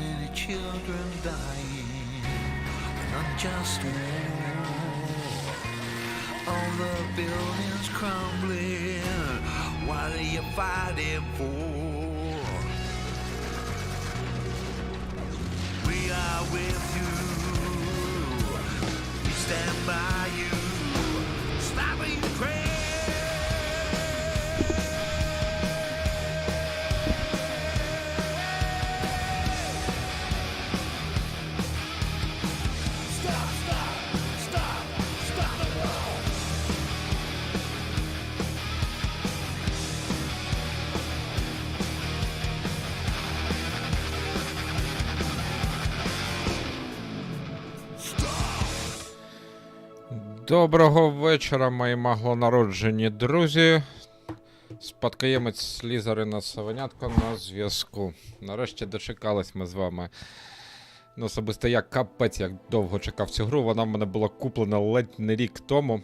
many children dying, unjust war. All the buildings crumbling, what are you fighting for? We are with you, we stand by you, stopping Ukraine. Доброго вечора, мої маглонароджені друзі. Спадкоємець Слізеріна Савенятко на зв'язку. Нарешті дочекались ми з вами. Ну, особисто я капець як довго чекав цю гру. Вона в мене була куплена ледь не рік тому.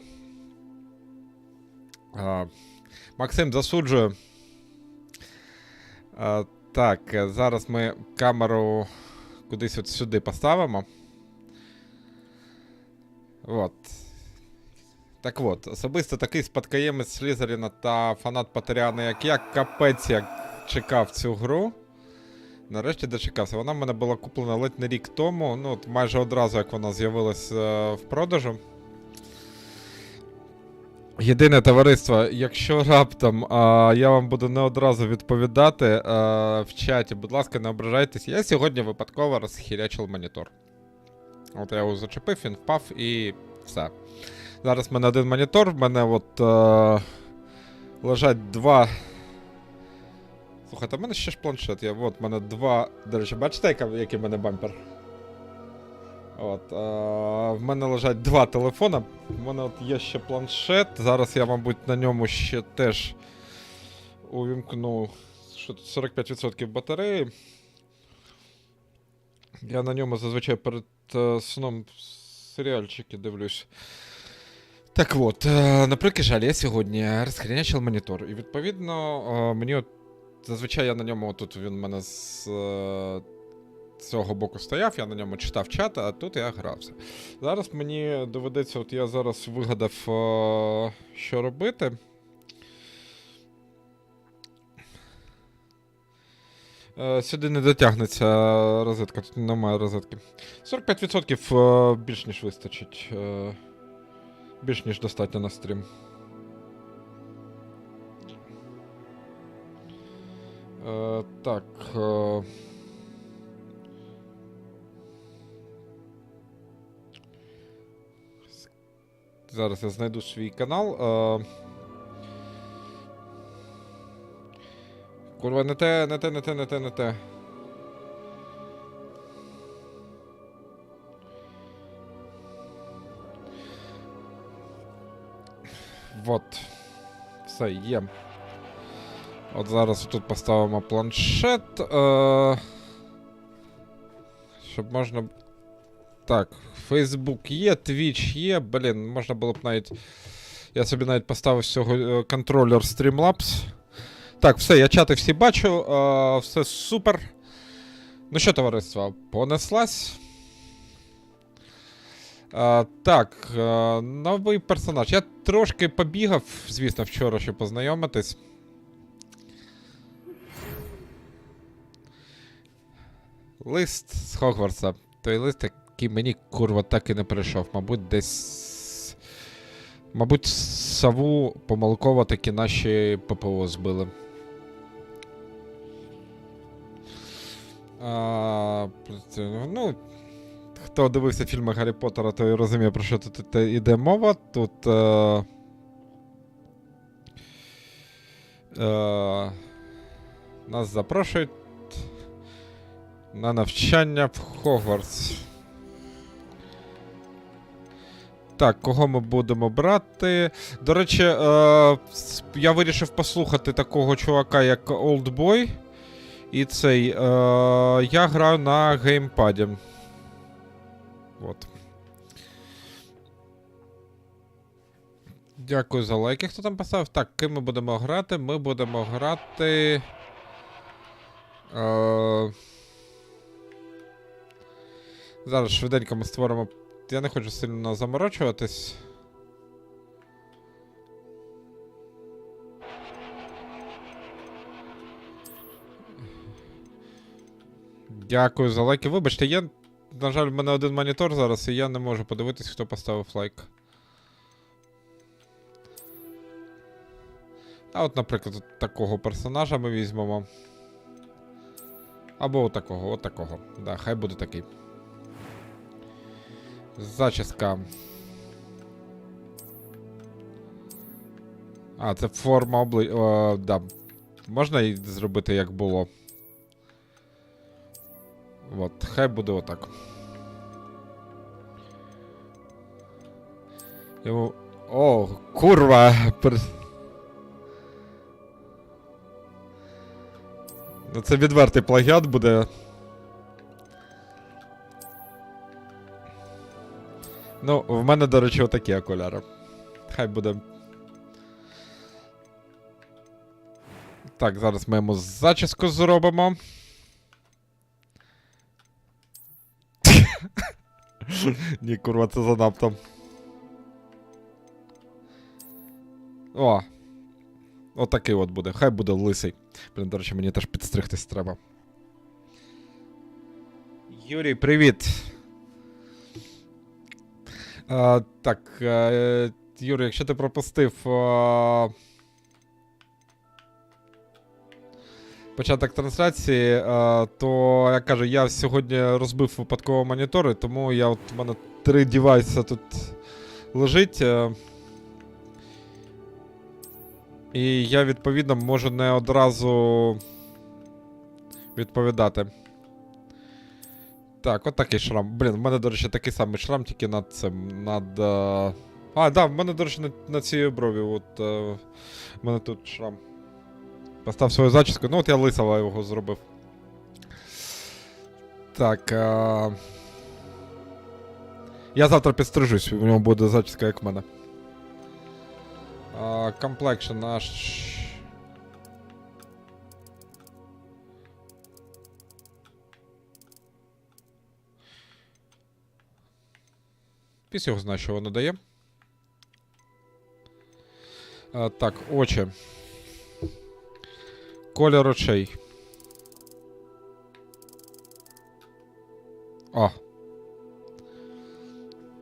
Максим засуджує. Так, зараз ми камеру кудись от сюди поставимо. От. Так от, особисто такий спадкоємець Слізеріна та фанат Патеріани, як я, капець як чекав цю гру. Нарешті дочекався. Вона в мене була куплена ледь не рік тому, ну, от майже одразу, як вона з'явилась в продажу. Єдине товариство, якщо раптом я вам буду не одразу відповідати в чаті, будь ласка, не ображайтесь. Я сьогодні випадково розхірячив монітор. От я його зачепив, він впав і все. Зараз в мене один монітор, в мене от лежать два... Слухайте, в мене ще ж планшет є, от в мене два... До речі, бачите, який в мене бампер? От, в мене лежать два телефона, в мене от є ще планшет, зараз я, мабуть, на ньому ще теж увімкну, що тут 45% батареї. Я на ньому зазвичай перед сном серіальчики дивлюсь. Так от, на превеликий жаль, я сьогодні розхренячив монітор. І відповідно, мені от, зазвичай я на ньому, тут він в мене з цього боку стояв, я на ньому читав чат, а тут я грався. Зараз мені доведеться, от я зараз вигадав, що робити. Сюди не дотягнеться розетка, тут немає розетки. 45% більш ніж вистачить. Більш ніж достатньо на стрім. Так. Зараз я знайду свій канал. Курва, не те. Вот. Все, є. От зараз тут поставимо планшет. Щоб можна... Так, Facebook є, Twitch є. Блін, можна було б навіть... Я собі навіть поставив з цього контролер Streamlabs. Так, все, я чати всі бачу. Все супер. Ну що, товариство, понеслась. Так, новий персонаж. Я трошки побігав, звісно, вчора, щоб познайомитись. Лист з Хогвартса. Той лист, який мені, курва, так і не прийшов. Мабуть, десь... Мабуть, сову помилково таки наші ППО збили. Ну... Хто дивився фільми Гаррі Поттера, той розуміє, про що тут іде мова. Тут нас запрошують на навчання в Хогвартс. Так, кого ми будемо брати? До речі, я вирішив послухати такого чувака, як Oldboy. І цей, я граю на геймпаді. От. Дякую за лайки, хто там поставив. Так, ким ми будемо грати? Ми будемо грати... Зараз швиденько ми створимо. Я не хочу сильно заморочуватись. Дякую за лайки. Вибачте, на жаль, в мене один монітор зараз, і я не можу подивитись, хто поставив лайк. А от, наприклад, от такого персонажа ми візьмемо. Або отакого. Да, хай буде такий. Зачіска. А, це форма обличчя. Да. Можна її зробити, як було. От, хай буде отак. Йому... О, курва! Ну це відвертий плагіат буде. Ну, в мене, до речі, отакі окуляри. Хай буде. Так, зараз ми йому зачіску зробимо. Ні, курва, це занадто. О! Отакий от буде. Хай буде лисий. Блін, до речі, мені теж підстригтись треба. Юрій, привіт! Так, Юрій, якщо ти пропустив початок трансляції, то, я кажу, я сьогодні розбив випадково монітори, тому у мене 3 девайси тут лежить. І я, відповідно, можу не одразу відповідати. Так, от такий шрам. Блін, в мене, до речі, такий самий шрам, тільки над цим, А, да, в мене, до речі, на цій брові, от, в мене тут шрам. Постав свою зачіску, ну от я лисого його зробив. Так, я завтра підстрижусь, у нього буде зачіска, як в мене. Complexion наш... Піс його знає, що воно дає. Так, очі. Колір очей. О.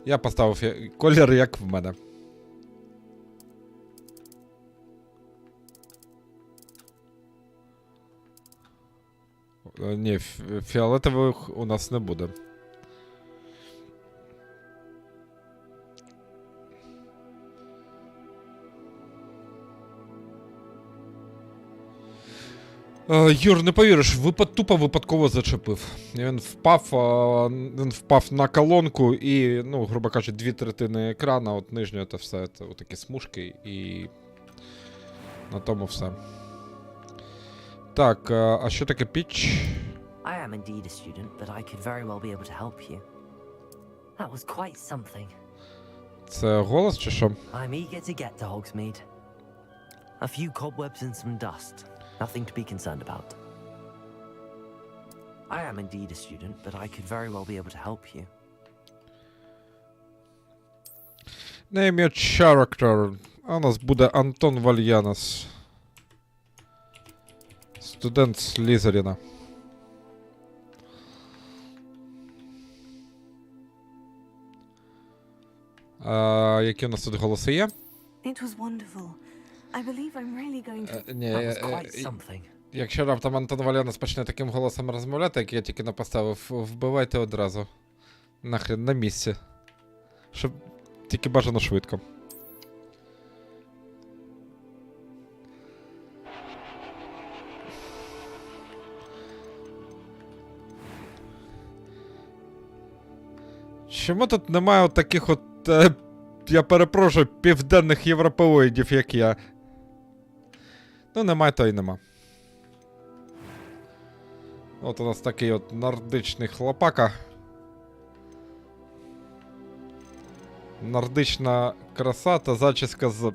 Я поставив колір, як в мене. Ні, фіолетових у нас не буде. Юр, не повіриш, тупо випадково зачепив. Він впав на колонку і, ну, грубо кажучи, 2/3 екрана, от нижнього це все, це отакі смужки і на тому все. Так, а що таке піч? I am indeed a student, but I could very well be able to help you. That was quite something. Це голос чи що? I'm eager to get to Hogsmeade. A few cobwebs and some dust. Nothing to be concerned about. I am indeed a student, but I could very well be able to help you. Name your character. У нас буде Антон Вальянос. Студент Слізеріна. Які у нас тут голоси є? It was wonderful. I believe I'm really going to... That was quite something. Якщо раптом Антон Вальянос почне таким голосом розмовляти, як я тільки не поставив, вбивайте одразу. Нахрен, на місці. Щоб тільки бажано швидко. Чому тут немає от таких от, я перепрошую, південних європеоїдів, як я? Ну, немає, то й нема. От у нас такий от нордичний хлопака. Нордична краса та зачіска з...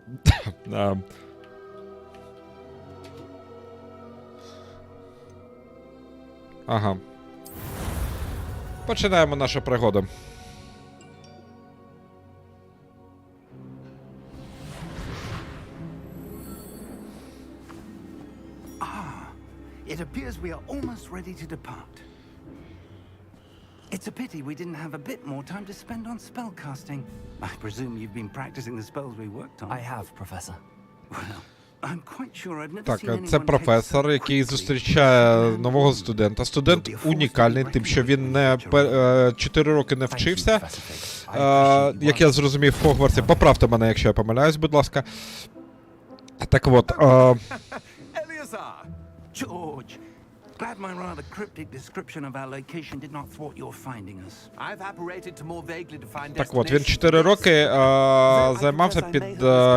Ага. Починаємо нашу пригоду. It appears we are almost ready to depart. It's a pity we didn't have a bit more time to spend on spellcasting. I presume you've been practicing the spells we worked on. I have, Professor. Well, I'm quite sure I've never Так, seen anyone це take професор, so який quickly to зустрічає the нового студента. Студент унікальний тим, що він не 4 роки не вчився. Як я зрозумів в Хогвартсі. Поправте мене, якщо я помиляюсь, будь ласка. Так от, Eleazar! George! Glad my rather cryptic description of our location did not thwart your finding us. I've apparated to more vaguely defined так от, він 4 роки займався під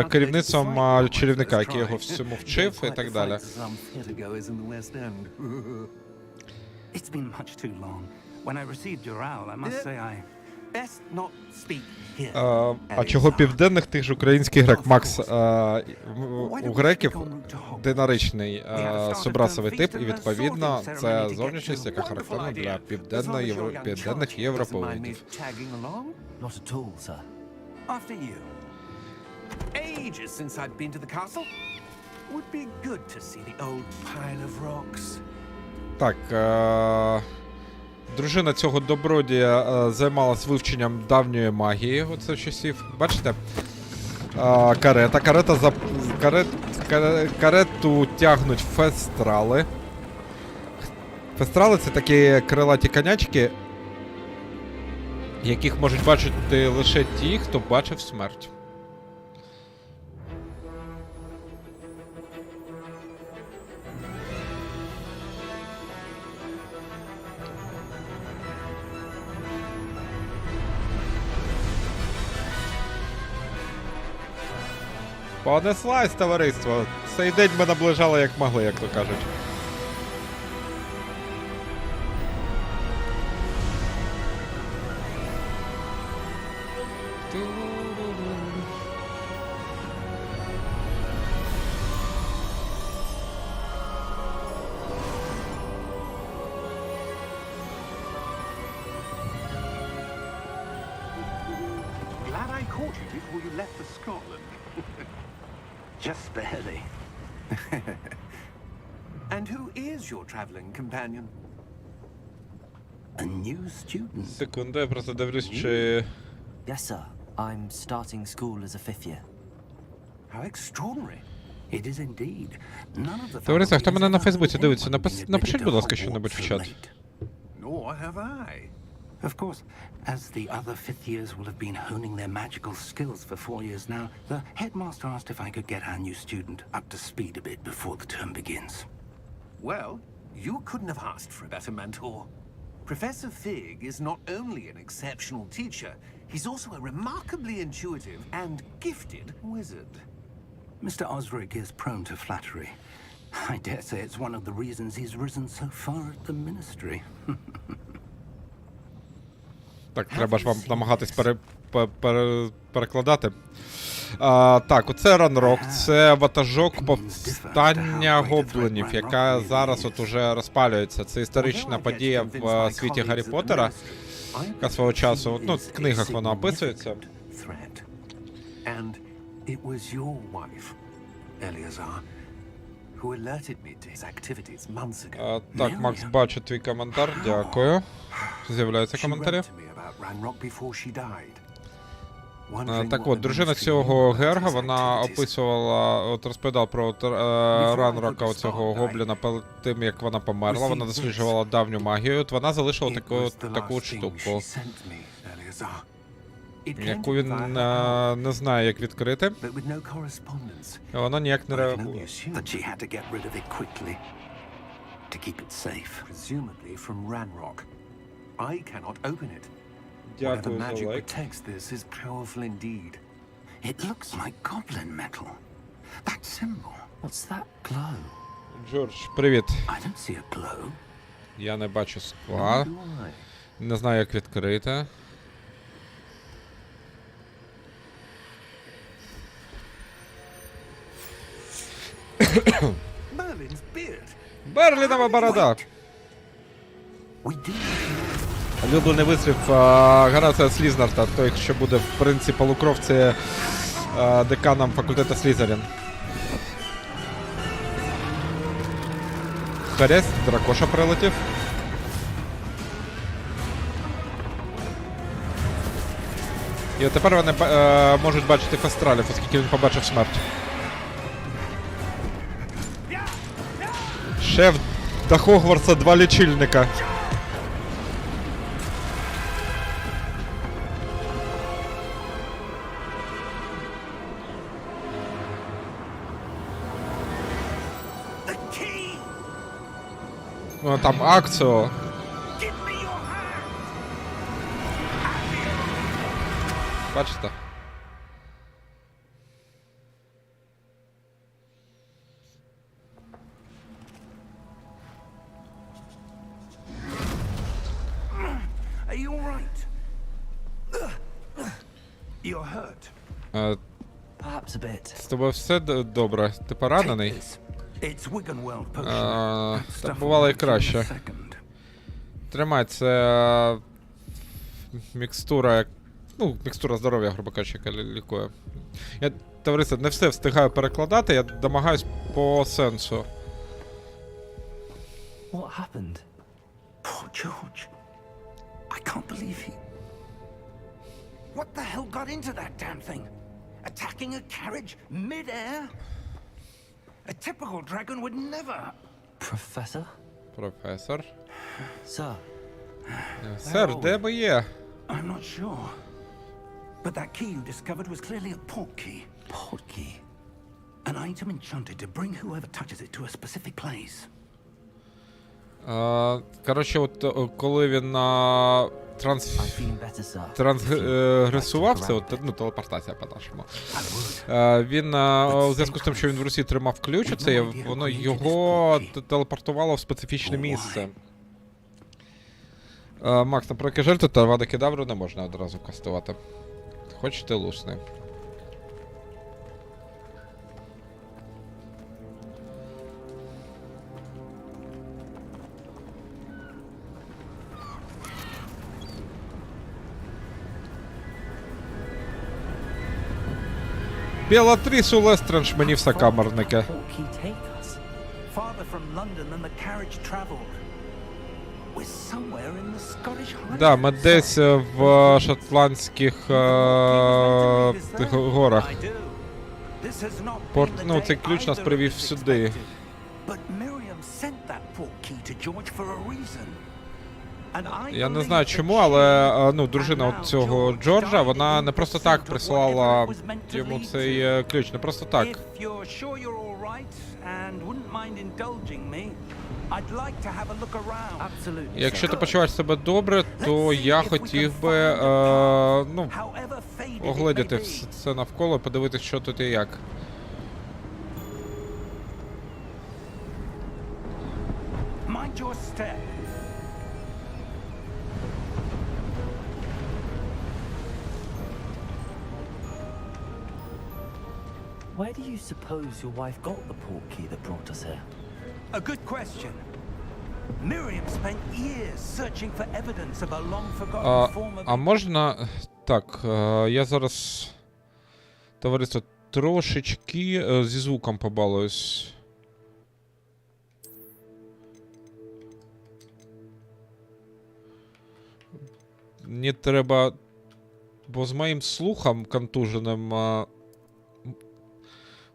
керівництвом чарівника, який його всьому вчив і так далі. It's been much too long. When I received your owl, I must say I... Best not speak here. А чого південних тих ж український грек? Макс, у греків динаричний субрасовий тип, і відповідно це зовнішність, яка характерна для південних європеоїдів. Not at all, sir. After you. Ages since I'd been to the castle. Would be good to see the old pile of rocks. Так, дружина цього добродія займалась вивченням давньої магії оце часів. Бачите? Карету тягнуть фестрали. Фестрали — це такі крилаті конячки, яких можуть бачити лише ті, хто бачив смерть. Понеслась, товариство. Цей день ми наближали як могли, як то кажуть. Glad I caught you before you left for Scotland. Just barely. And who is your traveling companion? A new student. Секунду, я просто дивлюсь, чи... Yes, sir. I'm starting school as a fifth year. How extraordinary. It is indeed. None of the Товариство, хто faculty мене has на ever Фейсбуці heard дивиться, anyone being напишіть, admitted будь to ласка, що-небудь в Hogwarts чат. so late. Nor have I. Of course, as the other fifth years will have been honing their magical skills for 4 years now, the headmaster asked if I could get our new student up to speed a bit before the term begins. Well, you couldn't have asked for a better mentor. Professor Fig is not only an exceptional teacher, he's also a remarkably intuitive and gifted wizard. Mr. Osric is prone to flattery. I dare say it's one of the reasons he's risen so far at the ministry. Так, треба ж вам намагатись перекладати. Так, оце Ранрок, це ватажок повстання гоблинів, яка зараз от уже розпалюється. Це історична подія в світі Гаррі Поттера, яка свого часу, ну, в книгах вона описується. And it was your wife, Eleazar, who alerted me to his activities months ago. Так, Макс, бачу твій коментар, дякую. З'являються коментарі. Так от, дружина цього Герга, вона описувала, от розповідала про Ранрока, оцього гобліна, перед тим, як вона померла, вона досліджувала давню магію, от вона залишила таку штуку, яку він не знає, як відкрити, і вона ніяк не реагує. Дякую за лайк. It looks like goblin metal. That symbol. What's that glow? Джордж, привіт. I don't see a glow. Я не бачу скла. Не знаю, як відкрити. Merlin's beard. Берлінова борода! We do. Улюблений вислів Горація Слізнарта, той, що буде в принципі полукровці деканом факультету Слізерін. Хрест, дракоша прилетів. І тепер вони можуть бачити фестралів, оскільки він побачив смерть. Шеф до Хогвартса 2 лічильника. Ну, там акцію. Бачите? Are you all right? You're hurt. Perhaps a bit. З тобою все добре? Ти поранений? It's Wiggenweld potion. Та бувало і краще. Тримай, це мікстура, ну, мікстура здоров'я, грубо кажучи, яка лікує. Я, товариство, не все встигаю перекладати, я домагаюсь по сенсу. What happened? Poor George. I can't believe he... What the hell got into that damn thing? Attacking a carriage mid-air? A typical dragon would never... Professor? Професор. Sir? Сер, де ви є? I'm not sure. But that key you discovered was clearly a port key. Port key? An item enchanted to bring whoever touches it to a specific place. Коротше, от коли він I'm feeling better, sir. трансгресував це, от, ну, телепортація по-нашому. Він, у зв'язку з тим, що він в Русі тримав ключ, оце, воно його телепортувало в специфічне місце. Макс, на проки жертви та вади кедавру не можна одразу кастувати. Хочете лусни. Білатрісу Лестрендж мені в сокамерники. Port key take us? Farther from London than the carriage traveled. We're somewhere in the Scottish Highlands. Да, ми десь в шотландських горах. I do. This has not Порт, been the ну, day цей ключ нас either привів of us сюди. expected. But Miriam sent that port key to George for a reason. And I Я не believe знаю that чому, she але ну, дружина and от now цього George Джорджа, died вона in не просто pursuit так of прислала whatever it was meant to йому lead цей to. ключ, не просто так. If you're sure you're all right and wouldn't mind indulging me, I'd like to have a look around. Absolutely. Якщо ти Good. почуваєш себе добре, то Let's я see if we хотів can би find a ну, However faded it огледіти may все be. це навколо, подивитись, що тут і як. Mind your step. Where do you suppose your wife got the port key that brought us here? A good question. Miriam spent years searching for evidence of a long-forgotten form of... А можна... Так, я зараз... Товариство, трошечки зі звуком побалуюсь. Мені треба... Бо з моїм слухом контуженим...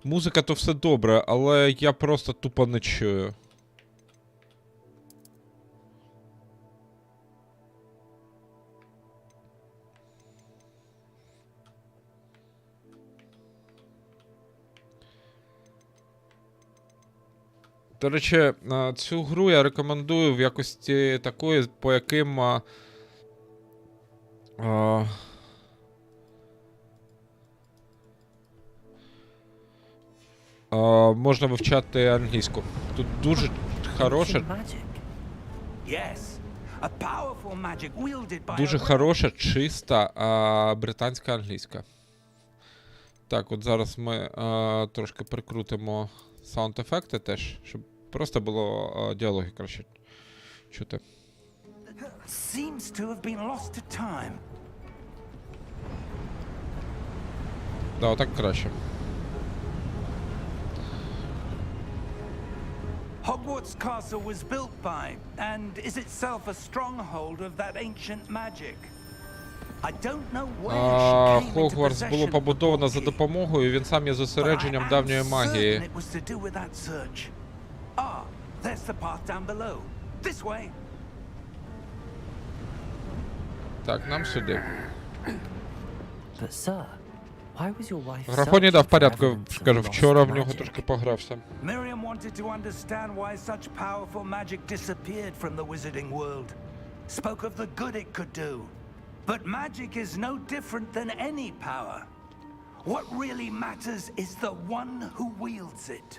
Музика то все добре, але я просто тупо не чую. До речі, цю гру я рекомендую в якості такої, по яким можна вивчати англійську. Тут дуже хороша, Magic. Yes, a powerful magic wielded by дуже a хороша, чиста британська англійська. Так, от зараз ми трошки прикрутимо саунд-ефекти теж, щоб просто було діалоги краще чути. The Seems to have been lost to time. Да, отак краще. Hogwarts Castle was built by, and is itself a stronghold of that ancient magic. I don't know where she came into Хогвартс було possession of the побудовано за book key, допомогою, він сам є but I зосередженням am давньої certain магії. it was to do with that search. Ah, there's the path down below. This way. Так, нам сюди. But, sir, why was your wife Графоні, да, в searching for порядку. evidence of Кажу, lost вчора в нього magic? трошки погрався. Miriam wanted to understand why such powerful magic disappeared from the wizarding world. Spoke of the good it could do. But magic is no different than any power. What really matters is the one who wields it.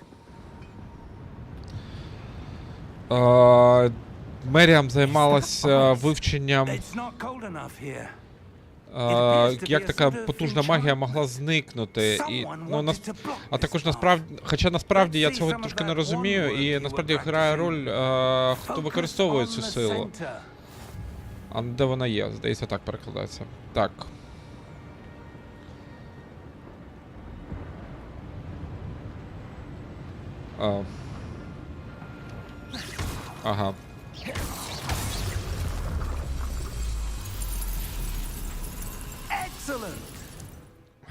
Меріам займалася вивченням, It's not cold enough here. як така потужна магія могла зникнути. І, ну, а також насправді, хоча насправді я цього трошки не розумію, і насправді грає роль, хто використовує цю силу. А де вона є? Здається, так перекладається. Так. Ага. Excellent.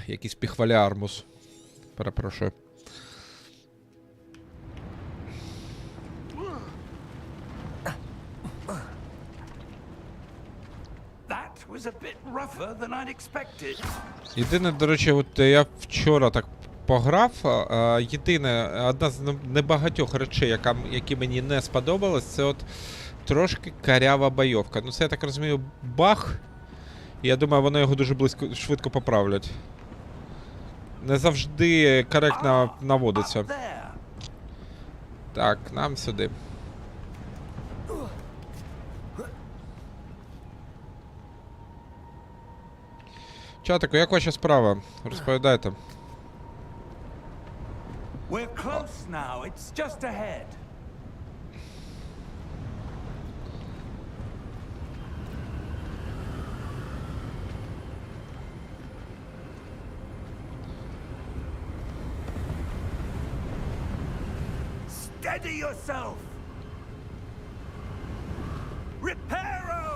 Якийсь піхвалярмус. Перепрошую. That was a bit rougher than I'd expected. Єдине, до речі, от я вчора так пограв. Єдине, одна з небагатьох речей, які мені не сподобалось, це от трошки карява бойовка. Ну це, я так розумію, баг. І я думаю, вони його дуже швидко поправлять. Не завжди коректно наводиться. Так, нам сюди. Чатику, як ваші справи? Розповідайте. We're close now. It's just ahead. Steady yourself. Reparo.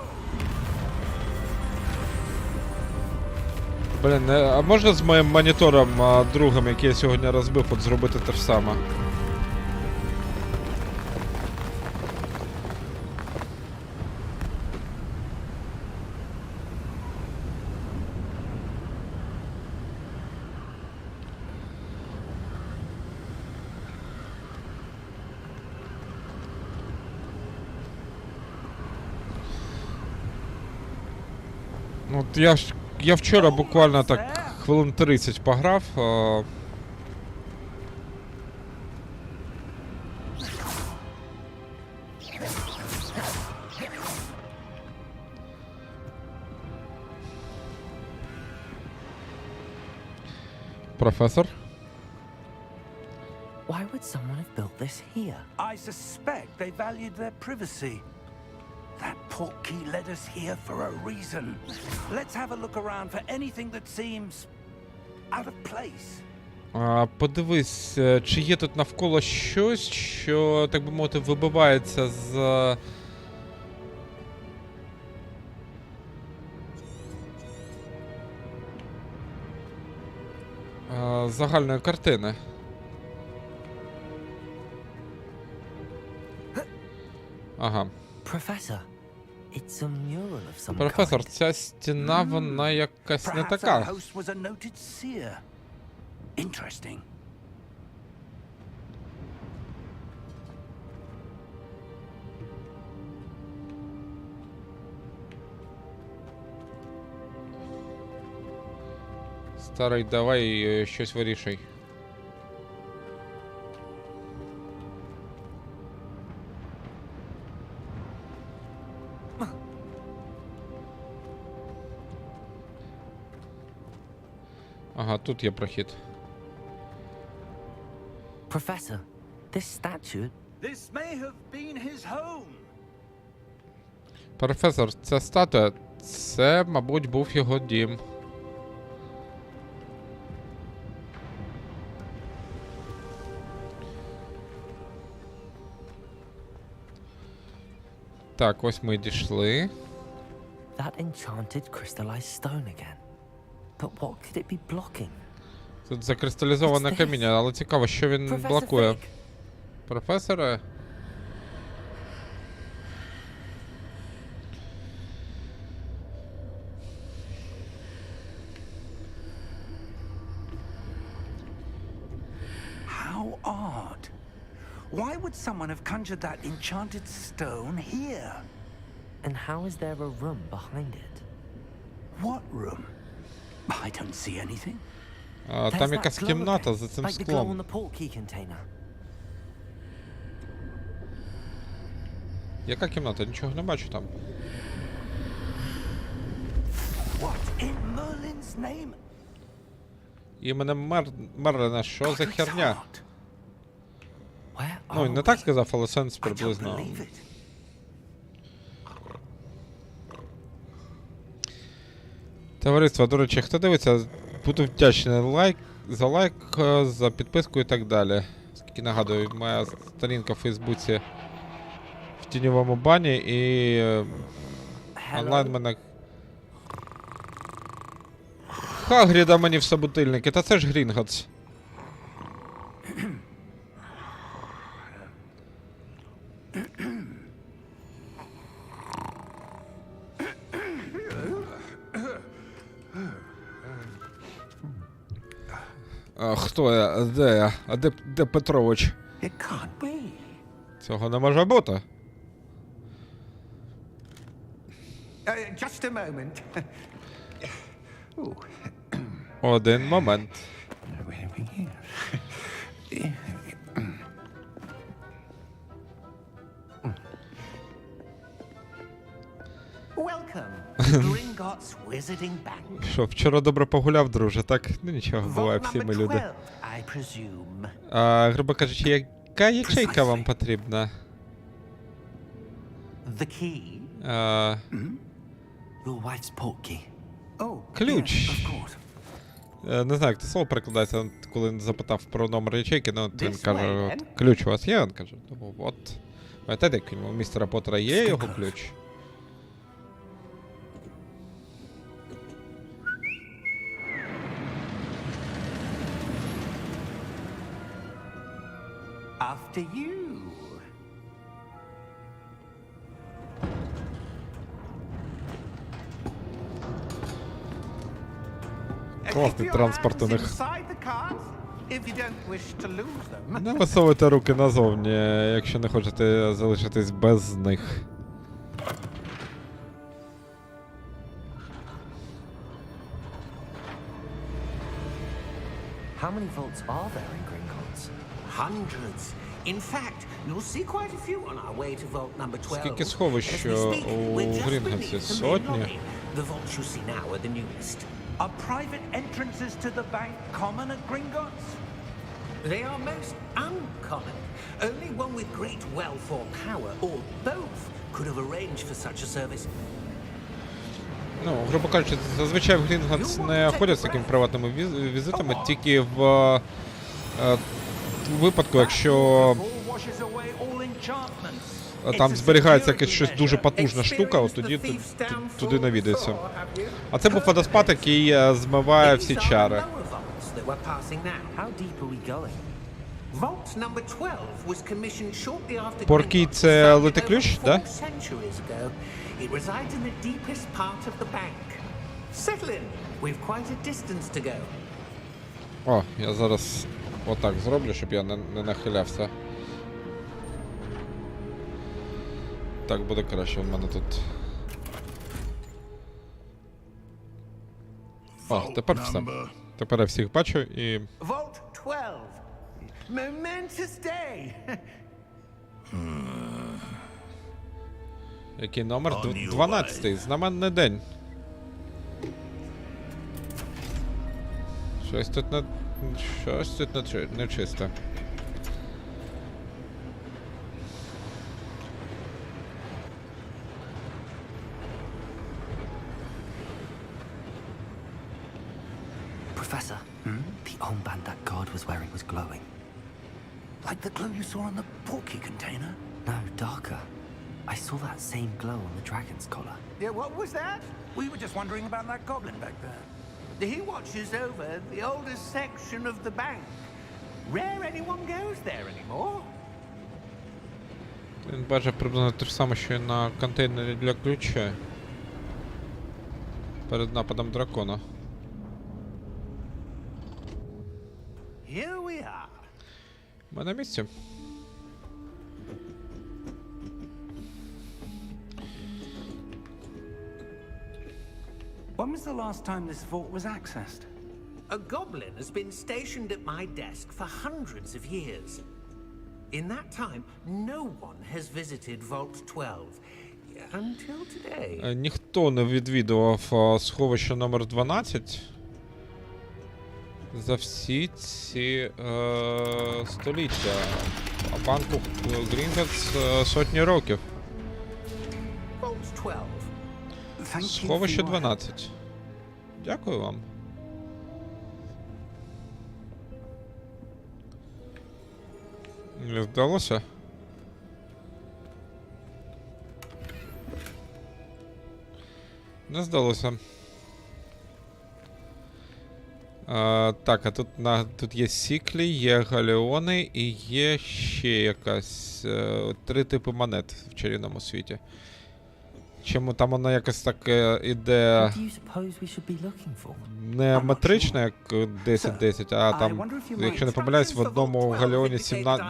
Блін, а можна з моїм монітором другом, який я сьогодні розбив, от зробити те ж саме? От я вчора буквально так хвилин 30 пограв. Професор? Why would someone have built this here? I suspect they valued their privacy. That portkey led us here for a reason. Let's have a look around for anything that seems out of place. Подивись, чи є тут навколо щось, що, так би мовити, вибивається з загальної картини. Ага. Professor, it's a mural of some Професор, kind. ця стіна, вона якась не Perhaps our така. host was a noted seer. Interesting. Старий, давай щось вирішуй. Ага, тут є прохід. Professor, this statue. This may have been his home. Професор, ця статуя, це, мабуть, був його дім. Так, ось ми дійшли. That enchanted crystallized stone again. But what could it be blocking? Тут закристалізоване каміння, але цікаво, що він Professor блокує. Fig. Професоре? How odd. Why would someone have conjured that enchanted stone here? And how is there a room behind it? What room? I don't see anything. А, There's там that якась glow кімната again, за цим like the glow on склом. the portkey container. Яка кімната? Нічого не бачу там. What in Merlin's name? Іменем Мерлина, що за Godric's херня? heart. Where Ну, are він не we? так сказав, але сенс I don't приблизно. believe it. Товариство, до речі, хто дивиться, буду вдячний за лайк, за підписку і так далі. Скільки нагадую, моя сторінка в Фейсбуці в тіньовому бані і онлайн мене. Хагріда мені в собутильники, та це ж Грінготс. А хто я? Де я? А де Петрович? It can't be. Цього не може бути. Just a moment. Ooh. Один момент. Welcome to Gringotts Wizarding Bank. Що, вчора добре погуляв, друже, так? Ну нічого, буває, Vault всі number ми люди. 12, I presume. А, грубо кажучи, яка ячейка вам потрібна? The key? Your wife's portkey. Oh, Ключ. yes, of course. Не знаю, як це слово перекладається, коли він запитав про номер ячейки, ну от він This каже, way, от, then. ключ у вас є? Він каже, ну от. Пам'ятаєте, як у містера Поттера є його ключ? After you. Класний транспорт у них. Inside the cars, if you don't wish to lose them. Не висовуйте руки назовні, якщо не хочете залишитись без них. How many vaults are there in Gringotts? Hundreds. In fact, you'll see quite a few on our way to vault number 12. Скільки сховищ As we speak, у we're just Грінготсі? beneath the main Сотні? lobby. The vaults you see now are the newest. Are private entrances to the bank common at Gringotts? They are most uncommon. Only one with great wealth or power, or both, could have arranged for such a service. Ну, грубо кажучи, зазвичай в Грінготс не ходять з такими приватними візитами, тільки в випадку, якщо All washes away all enchantments. там зберігається якась щось дуже потужна штука, от тоді туди навідується. А це був водоспад, який змиває всі чари. How deep are we going? Vault number 12 was commissioned shortly after Поркій Gringotts це started литий over ключ, 4 да? centuries ago. It resides in the deepest part of the bank. Settle in. We've quite a distance to go. О, я зараз отак зроблю, щоб я не нахилявся. Так буде краще, в мене тут. О, тепер все. Тепер я всіх бачу і. Vault 12. Momentous day. Який номер? 12-й. Знаменний день. Щось тут не чисто. Professor, the armband that guard was wearing was glowing. Like the glue you saw on the porky container? No, darker. I saw that same glow on the dragon's collar. Yeah, what was that? We were just wondering about that goblin back there. He watches over the oldest section of the bank. Rare anyone goes there anymore. Він бачить приблизно те ж саме, що і на контейнері для ключа. Перед нападом дракона. Here we are. Ми на місці. When was the last time this vault was accessed? A goblin has been stationed at my desk for hundreds of years. In that time, no one has visited Vault 12 until today. Ніхто не відвідував сховище номер 12 за всі ці століття. А банку Грінготс сотні років. Vault 12. Сховище 12. Дякую вам. Не здалося? Не здалося. Так, а тут є сіклі, є галеони і є ще якась 3 типи монет в чарівному світі. Чому там воно якось так іде What do you suppose we should be looking for? не метрично, як 10-10, а там, якщо не помиляюсь, в одному галеоні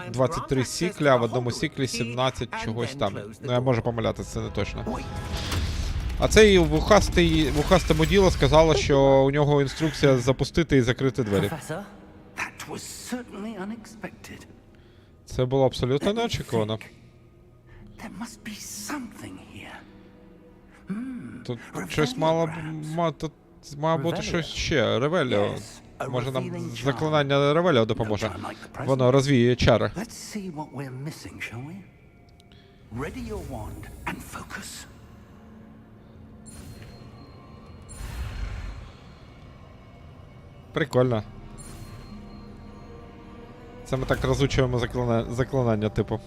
23 сіклі, а в одному сіклі 17 чогось там. Ну, я можу помилятися, це не точно. А цей вухасте муділо сказало, що у нього інструкція запустити і закрити двері. Professor? That was certainly unexpected. Це було абсолютно неочікувано. There must be something here. Тут щось тут має бути щось ще. Ревеліо. Може нам заклинання Ревеліо допоможе. Воно розвіє чари. Let's see what we're missing, shall we? Ready your wand and focus. Прикольно. Це ми так розучуємо заклинання, типу.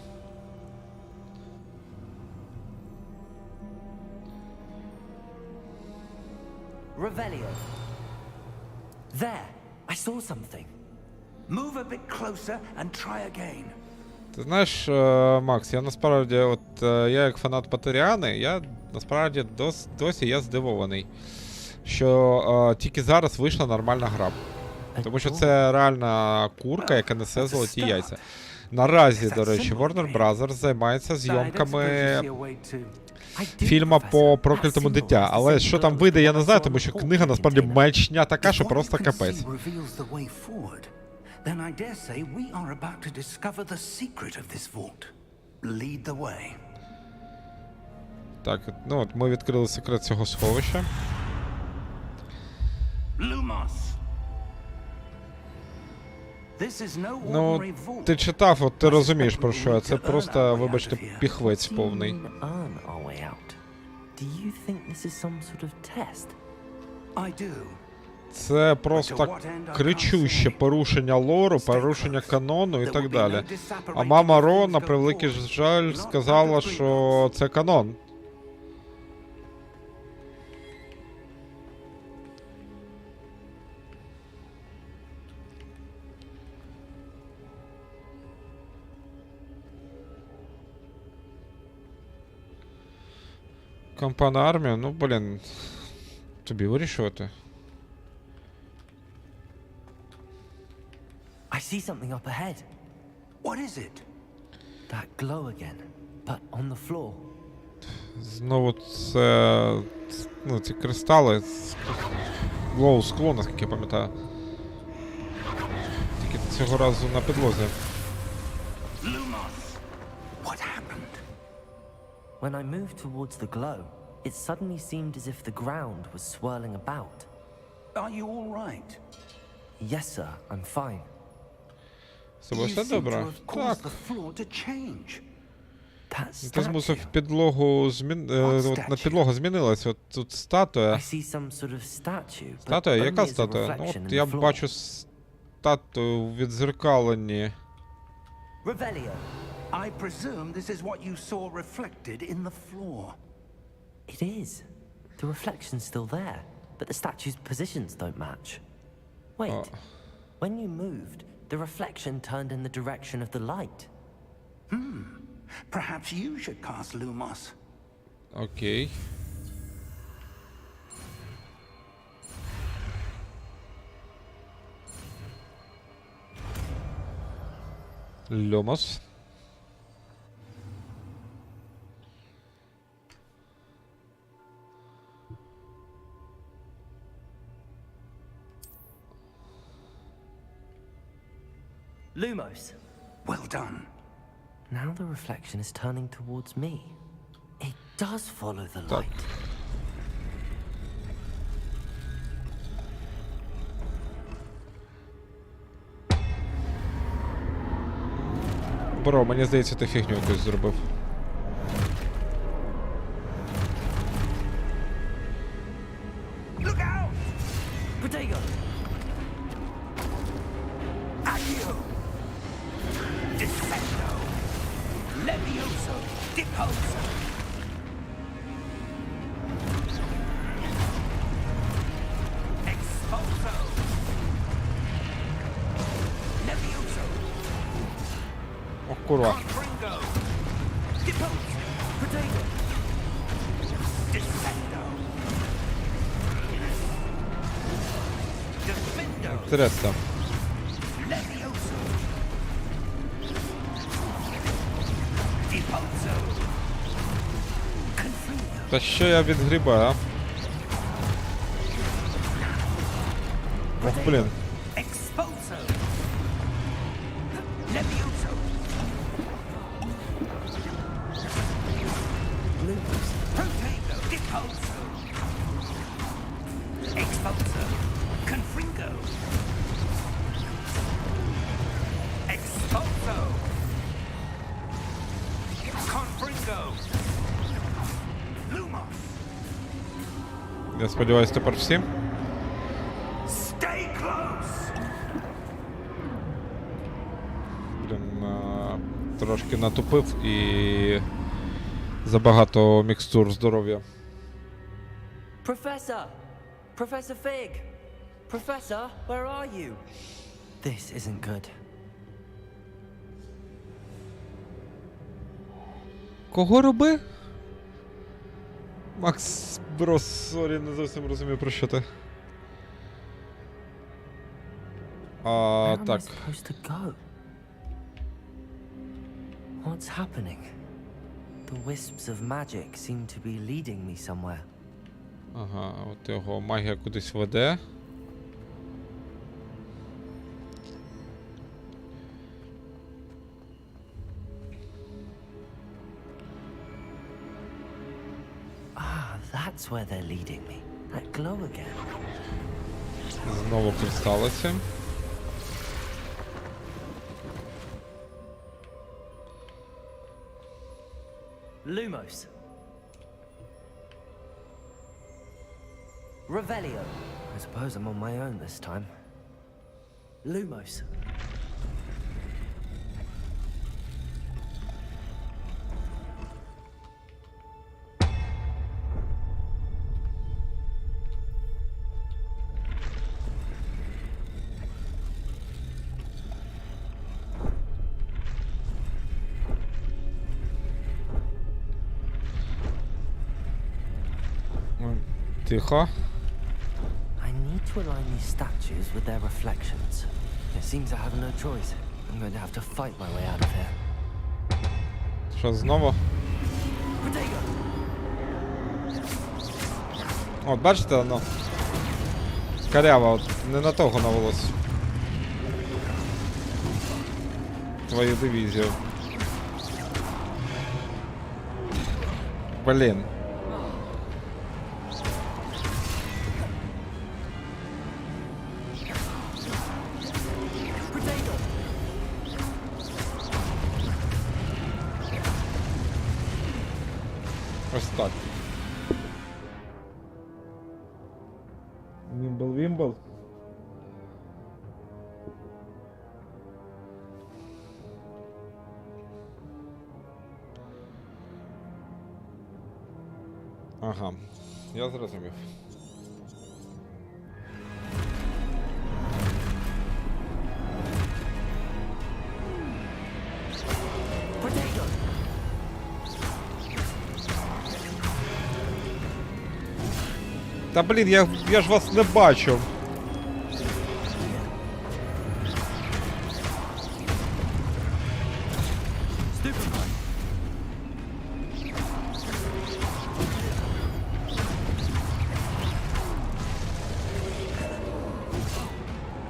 Revelio. There, I saw something. Move a bit closer and try again. Ти знаєш, Макс, я насправді, я як фанат Патеріани, я насправді досі я здивований, що тільки зараз вийшла нормальна гра. Тому що це реальна курка, яка несе золоті яйця. Наразі, до речі, Warner Bros. Займається зйомками фільму по проклятому дитя. Але що там вийде, я не знаю, тому що книга насправді маячня така, що просто капець. Then I dare say we are about to discover the secret of this vault. Lead the way. Так, ну от ми відкрили секрет цього сховища. Lumos. This is no Ну, ordinary vault. ти читав, от ти розумієш про що. Це просто, вибачте, піхвець повний. Earn our way out. Do you think this is some sort of test? I do. Це просто кричуще порушення лору, порушення канону і так далі. А мама Ро, на превеликий жаль, сказала, що це канон. Компана армія, ну, блін, тобі вирішувати. I see something up ahead. What is it? That glow again, but on the floor. Знову це, ну, ці кристали, глоу скло, наскільки я пам'ятаю. Тільки цього разу на підлозі. Lumos. What happened? When I moved towards the glow, it suddenly seemed as if the ground was swirling about. Are you all right? Yes, sir, I'm fine. З тобою все добре? Так. The floor to change. That Ти змусив statue. підлогу от на підлогу змінилась. От тут статуя. I see some sort of statue, but Статуя? only Яка as a статуя? Ну reflection от in я the floor. бачу статую у відзеркаленні. Revelio. I presume this is what you saw reflected in the floor. It is. The reflection's still there, but the statue's positions don't match. Wait. When you moved, the reflection turned in the direction of the light. Perhaps you should cast Lumos. Окей. Lumos. Lumos. Well done. Now the reflection is turning towards me. It does follow the Так. light. Бро, мені здається, ти фігню якусь зробив. Look out! Protego! Accio! Descendo! Levioso! Deposo! Expulso! Levioso! О, курва. Confringo! Deposo! Protego! Descendo! Defendo! Інтересно. Levioso! Deposo! Confringo! Та що я відгрібаю, а? Ох, блін. Expulso! Levioso! Lumos. Protego! Deposo! Expulso! Confringo! Expulso! Confringo! Lumos! Я сподіваюся, тепер всі. Stay close! Блін, трошки натупив і забагато мікстур здоров'я. Professor! Professor Fig! Professor, where are you? This isn't good. Кого роби? Макс, бро, сорі, не зовсім розумію, про що ти. Where am I Так. supposed to go? What's happening? The wisps of magic seem to be leading me somewhere. Ага, от його магія кудись веде. Ah, that's where they're leading me. That glow again. Знову кристалиці. Lumos. Revelio. I suppose I'm on my own this time. Lumos. Тихо. I need to align these statues with their reflections. It seems I have no choice. I'm going to have to fight my way out of here. Що, знову? Protego! От, бачите, воно. Карява, от, не на того навелось. Твою дивізію. Блін. Protego! так. Вімбл. Ага, я зрозумів. Та блін, я ж вас не бачив.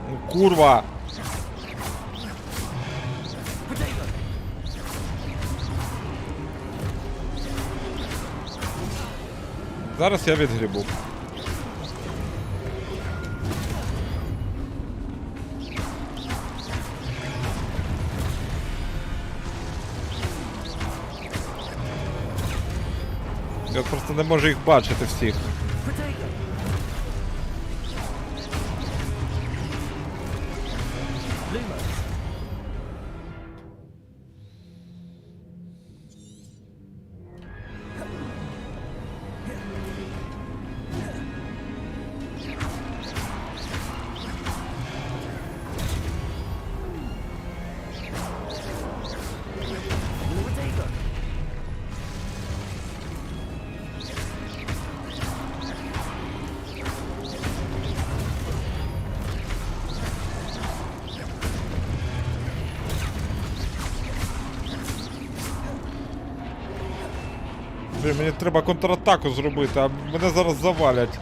Ну, курва. Зараз я відгрібу. Я просто не можу їх бачити всіх. Блін, мені треба контратаку зробити, а мене зараз завалять.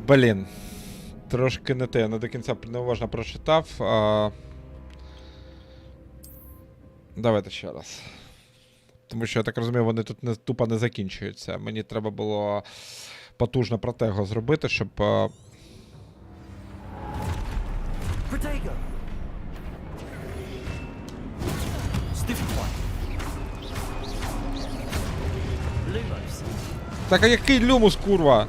Блін. Трошки не те, я не до кінця неуважно прочитав. Давайте ще раз. Тому що, я так розумію, вони тут тупо не закінчуються. Мені треба було потужно протего зробити, щоб... Так, а який люмус, курва?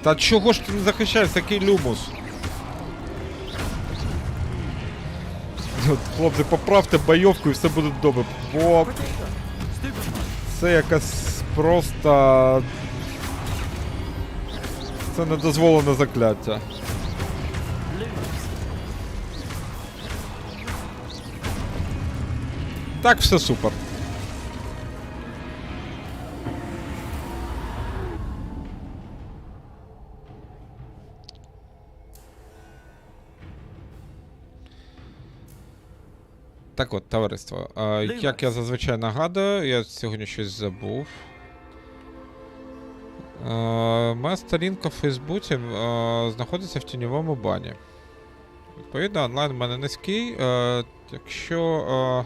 Та чого ж ти не захищаєш такий люмус? От, хлопці, поправте бойовку і все буде добре. Бо... Це якась просто... Це недозволене закляття. Так, все супер. Так от, товариство, як я зазвичай нагадую, я сьогодні щось забув. Моя сторінка в Фейсбуці знаходиться в тіньовому бані. Відповідно, онлайн у мене низький. Якщо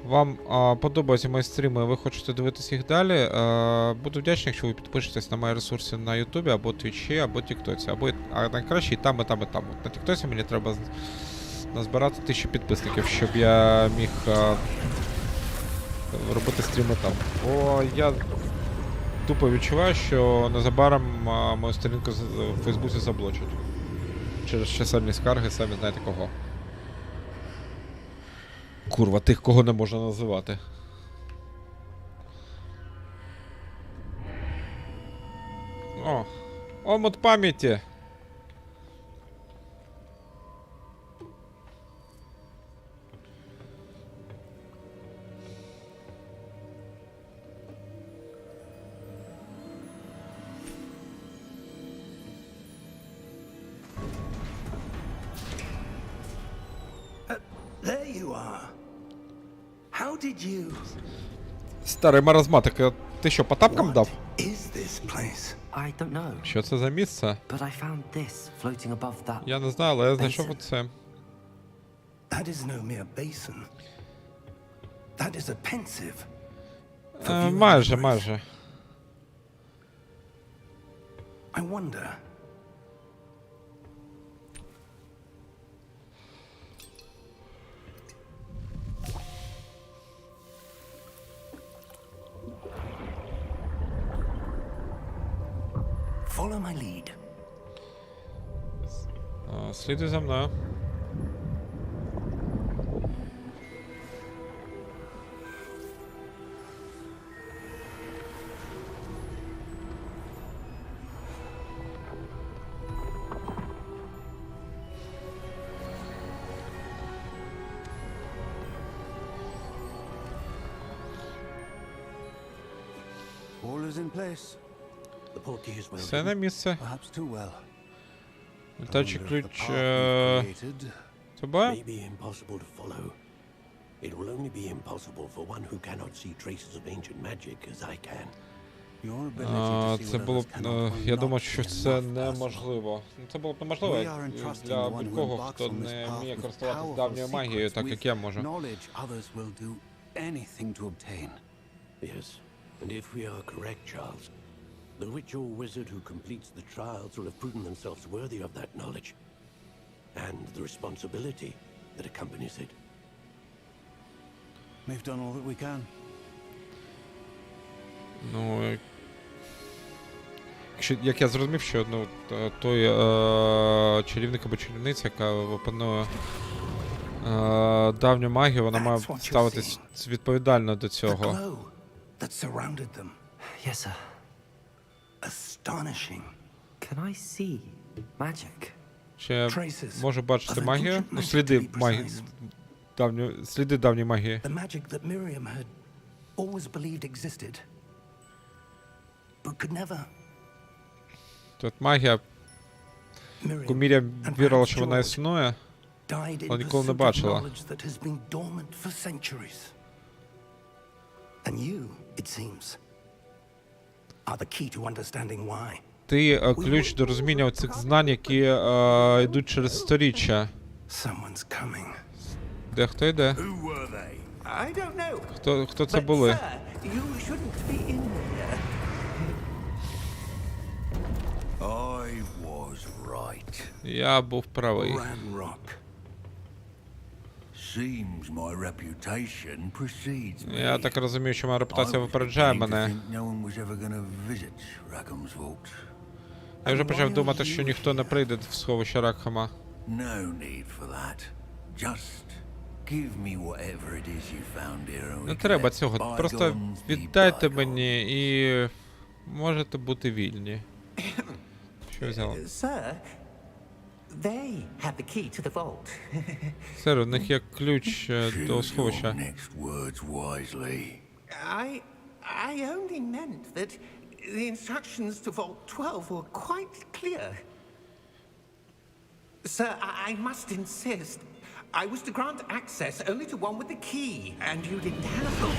вам подобаються мої стріми і ви хочете дивитися їх далі, буду вдячний, якщо ви підпишетесь на мої ресурси на Ютубі, або Твічі, або Тіктоці. А найкраще і там, і там, і там. На Тіктоці мені треба назбирати 1000 підписників, щоб я міг робити стріми там. Бо я тупо відчуваю, що незабаром мою сторінку в Фейсбуці заблочать. Через чисельні скарги, самі знаєте кого. Курва, тих, кого не можна називати. О, омут пам'яті. you are. How did you... Старий маразматик, а ти що, по тапкам дав? Is this place? I don't know, Що це за місце? but I found this floating above that. Я не знаю, але я знайшов Basin. оце. That is no mere basin. That is a pensive. for viewing Майже, memories. майже. I wonder. Follow my lead. Слідуй за мною. All is in place. The portkey is well Все на місце. Perhaps too well. Летаючий Wonder if the ключ path we've created тобою? may be impossible to follow. It will only be impossible for one who cannot see traces of ancient magic as I can. Your ability to see Це what було others б, cannot will я not думав, що be це enough personal. неможливо. Це було б неможливо We are entrusting для the one who будь-кого, embarks хто on this не path вміє with користуватися powerful давньою магією, secrets, так як with я можу. knowledge others will do anything to obtain. Yes, and if we are correct, Charles, the witch or wizard who completes the trials will have proven themselves worthy of that knowledge and the responsibility that accompanies it. We've done all that we can. Ну, як я зрозумів, що ну, той чарівник або чарівниця, яка опанує давню магію, вона має ставитись відповідально до The цього. glow that surrounded them. Yes, sir. Astonishing. Can I see magic? Чи я Traces можу бачити of магію? ancient Ну, magic, сліди to be магії. precise. Сліди давньої магії. The magic that Miriam had always believed existed, but could never. Тут магія, яку Мір'ям and вірила, perhaps що вона George існує, died in але ніколи не pursuit of бачила. knowledge that has been dormant for centuries. And you, it seems, are the key to understanding why. Ти ключ до розуміння цих знань, які йдуть через сторіччя. Someone's coming. Де хто йде? Who were they? I don't know. Хто це були? You shouldn't be in there. I was right. Я був правий. Ranrock. Seems my reputation precedes me. Я так розумію, що моя I репутація was випереджає beginning to мене. think no one was ever gonna visit Rackham's vault. Я вже почав думати, що ніхто не прийде в сховище Ракхама. No need for that. Just give me whatever it is you found here and we Не can треба let цього. Просто bygones be віддайте bygones. мені і можете бути вільні. Що взяла? Sir, they have the key to the vault. Сер, у них є ключ до Choose your сховища. next words wisely. I only meant that the instructions to Vault 12 were quite clear. Sir, I must insist. I was to grant access only to one with the key, and you didn't have them.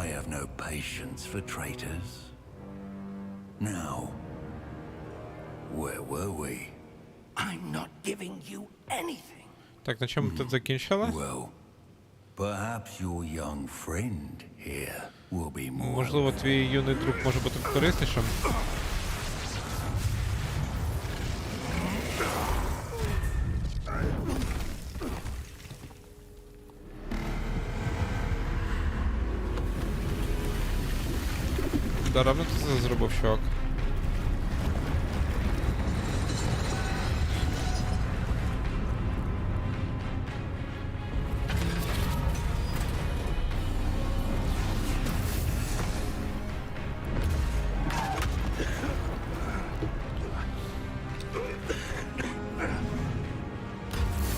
I have no patience for traitors. Now, where were we? I'm not giving you anything. Так, на чому тут закінчила? Well, perhaps your young friend here will be more. Можливо, твій юний друг може бути кориснішим? Даремно ти це зробив, чувак.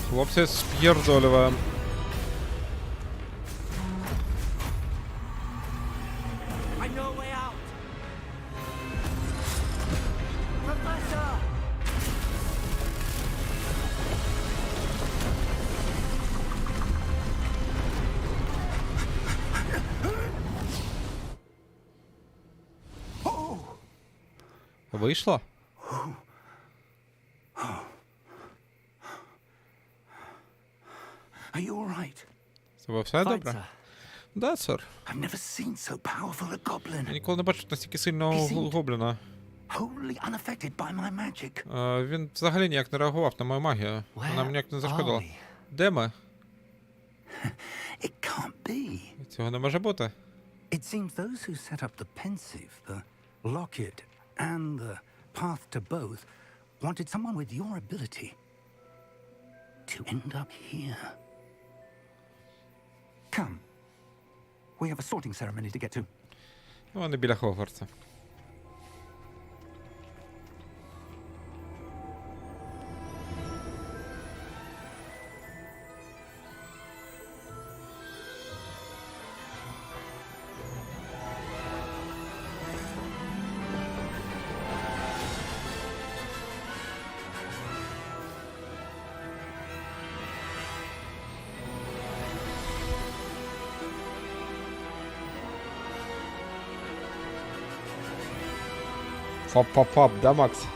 Хлопці, сп'єрдолюваємо. I know a way out. Professor! Вийшло? Are you all right? З тобою все добре? Да, сер. I've never seen so powerful a goblin. Я ніколи не бачив настільки сильного гобліна. Wholly unaffected by my magic. Він взагалі ніяк не реагував на мою магію. Вона мені ніяк не зашкодила. Де ми? It can't be. Цього не може бути. It seems those who set up the pensive, the locket, and the path to both wanted someone with your ability to end up here. Come. We have a sorting ceremony to get to. Вони біля Хогвартса. Фап-фап-фап, да, Макс?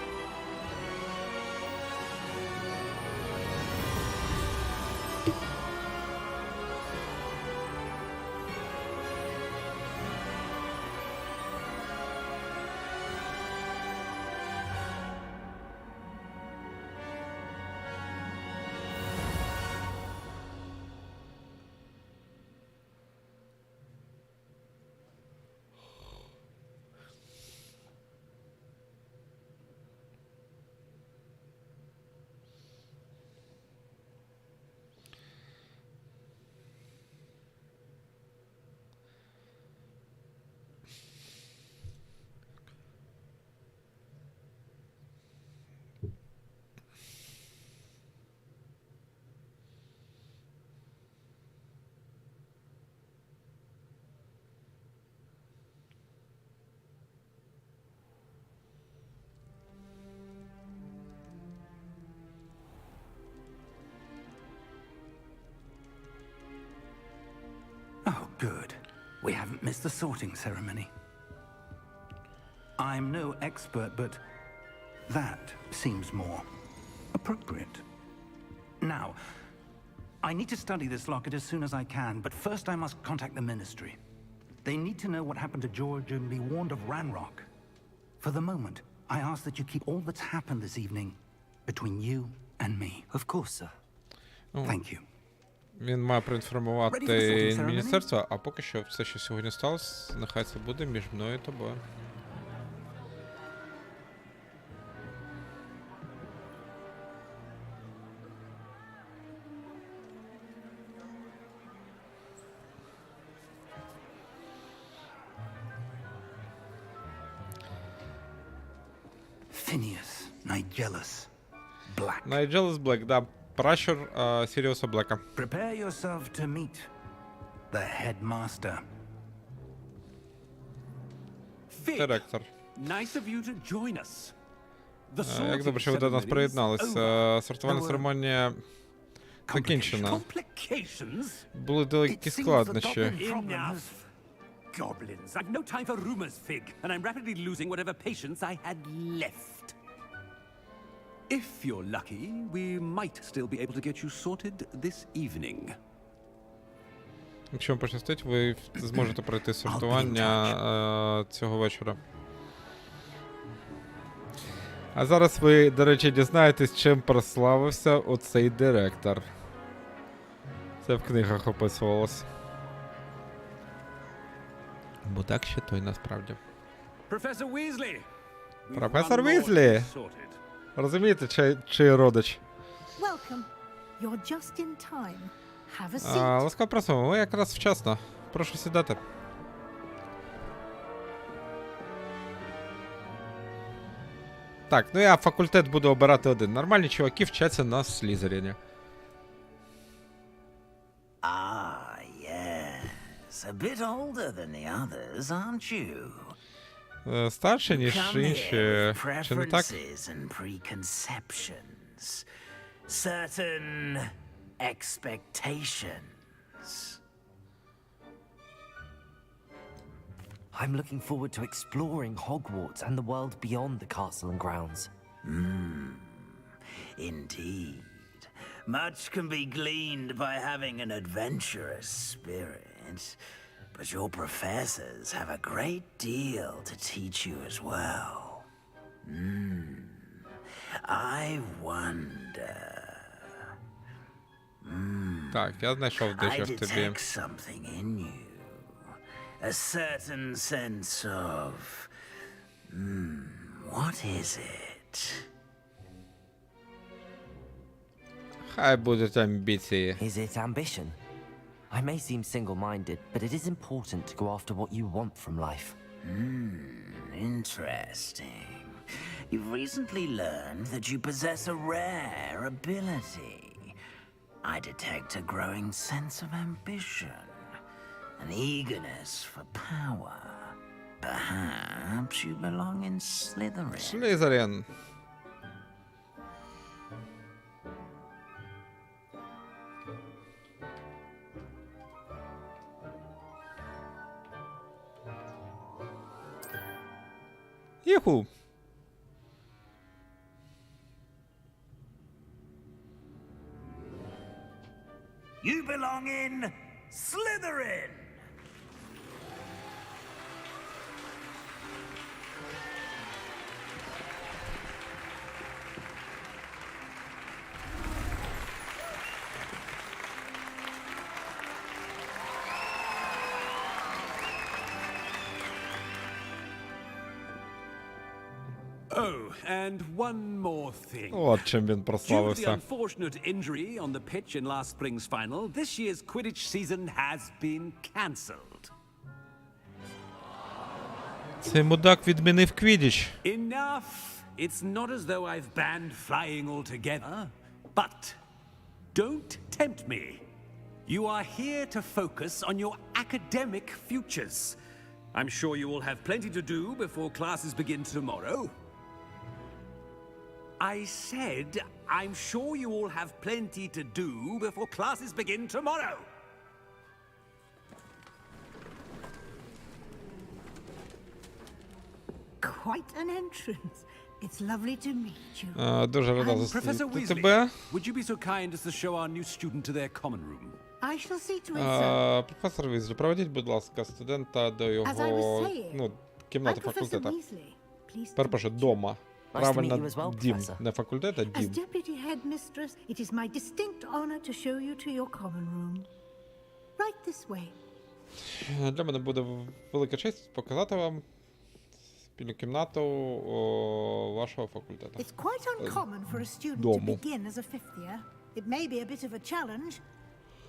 Oh, good. We haven't missed the sorting ceremony. I'm no expert, but that seems more appropriate. Now, I need to study this locket as soon as I can, but first I must contact the Ministry. They need to know what happened to George and be warned of Ranrock. For the moment, I ask that you keep all that's happened this evening between you and me. Of course, sir. Thank you. Він має проінформувати міністерство, а поки що все, що сьогодні сталося, нехай це буде між мною і тобою. Phineas, Nigellus, Black. Nigellus Black, да. Пращур Сіріуса Блека. Prepare yourself to meet the headmaster. Директор. Nice of you to join us. Як добре, що ви до нас приєдналися. Сортувальна церемонія закінчена. Були деякі складнощі. Enough. Goblins. I've no time for rumors, Fig, and I'm rapidly losing whatever patience I had left. If you're lucky, we might still be able to get you sorted this evening. Якщо вам пощастить, ви зможете пройти сортування цього вечора. А зараз ви, до речі, дізнаєтесь, чим прославився оцей директор. Це в книгах описувалось. Бо так ще то й насправді. Professor Weasley. Професор Візлі! Розумієте, чи родич? Welcome. You're just in time. Have a seat. Ласкаво просимо, ви якраз вчасно. Прошу сідати. Так, ну я факультет буду обирати один. Нормальні чуваки вчаться на Слізеріні. Ah, yes. A bit older than the others, aren't you? Старші, ніж Come інші. here with Чи не так? preferences and preconceptions. Certain expectations. I'm looking forward to exploring Hogwarts and the world beyond the castle and grounds. Indeed. Much can be gleaned by having an adventurous spirit, but your professors have a great deal to teach you as well. I wonder. Так, я знайшов I дещо в тобі. detect something in you. A certain sense of... what is it? Хай будуть амбіції. Is it ambition? I may seem single-minded, but it is important to go after what you want from life. Interesting. You've recently learned that you possess a rare ability. I detect a growing sense of ambition, an eagerness for power. Perhaps you belong in Slytherin. Слізерін. Юху. You belong in Slytherin! Oh, and one more thing. От чим він Due to the прославився. unfortunate injury on the pitch in last spring's final, this year's Quidditch season has been cancelled. Цей мудак відмінив квідіч. Enough! It's not as though I've banned flying altogether, but don't tempt me. You are here to focus on your academic futures. I'm sure you will have plenty to do before classes begin tomorrow. I said, I'm sure you all have plenty to do before classes begin tomorrow. Quite an entrance. It's lovely to meet you. Дуже рада Professor зустріти Weasley, тебе. would you be so kind as to show our new student to their common room? I shall see to it, sir. Професор Візлі, проведіть, будь ласка, студента до As I was його, saying, ну, I'm кімнати Professor факультета. Weasley. Pleased to Перепрошую, meet you. дома. Nice to Правильно, meet you as well, дім. Professor. Не факультет, а As дім. deputy headmistress, it is my distinct honor to show you to your common room. Right this way. Для мене буде велика честь показати вам спільну кімнату вашого факультету. It's quite uncommon for a student to Дому. begin as a fifth year. It may be a bit of a challenge,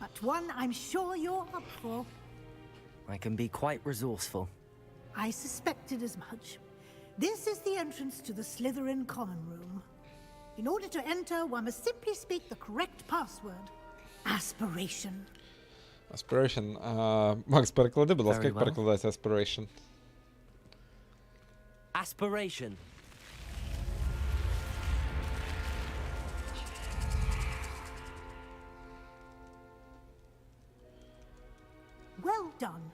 but one I'm sure you're up for. I can be quite resourceful. I suspected as much. This is the entrance to the Slytherin common room. In order to enter, one must simply speak the correct password. Aspiration. Aspiration. Макс, переклади, будь ласка, Very як well. перекладається aspiration? Aspiration. Well done.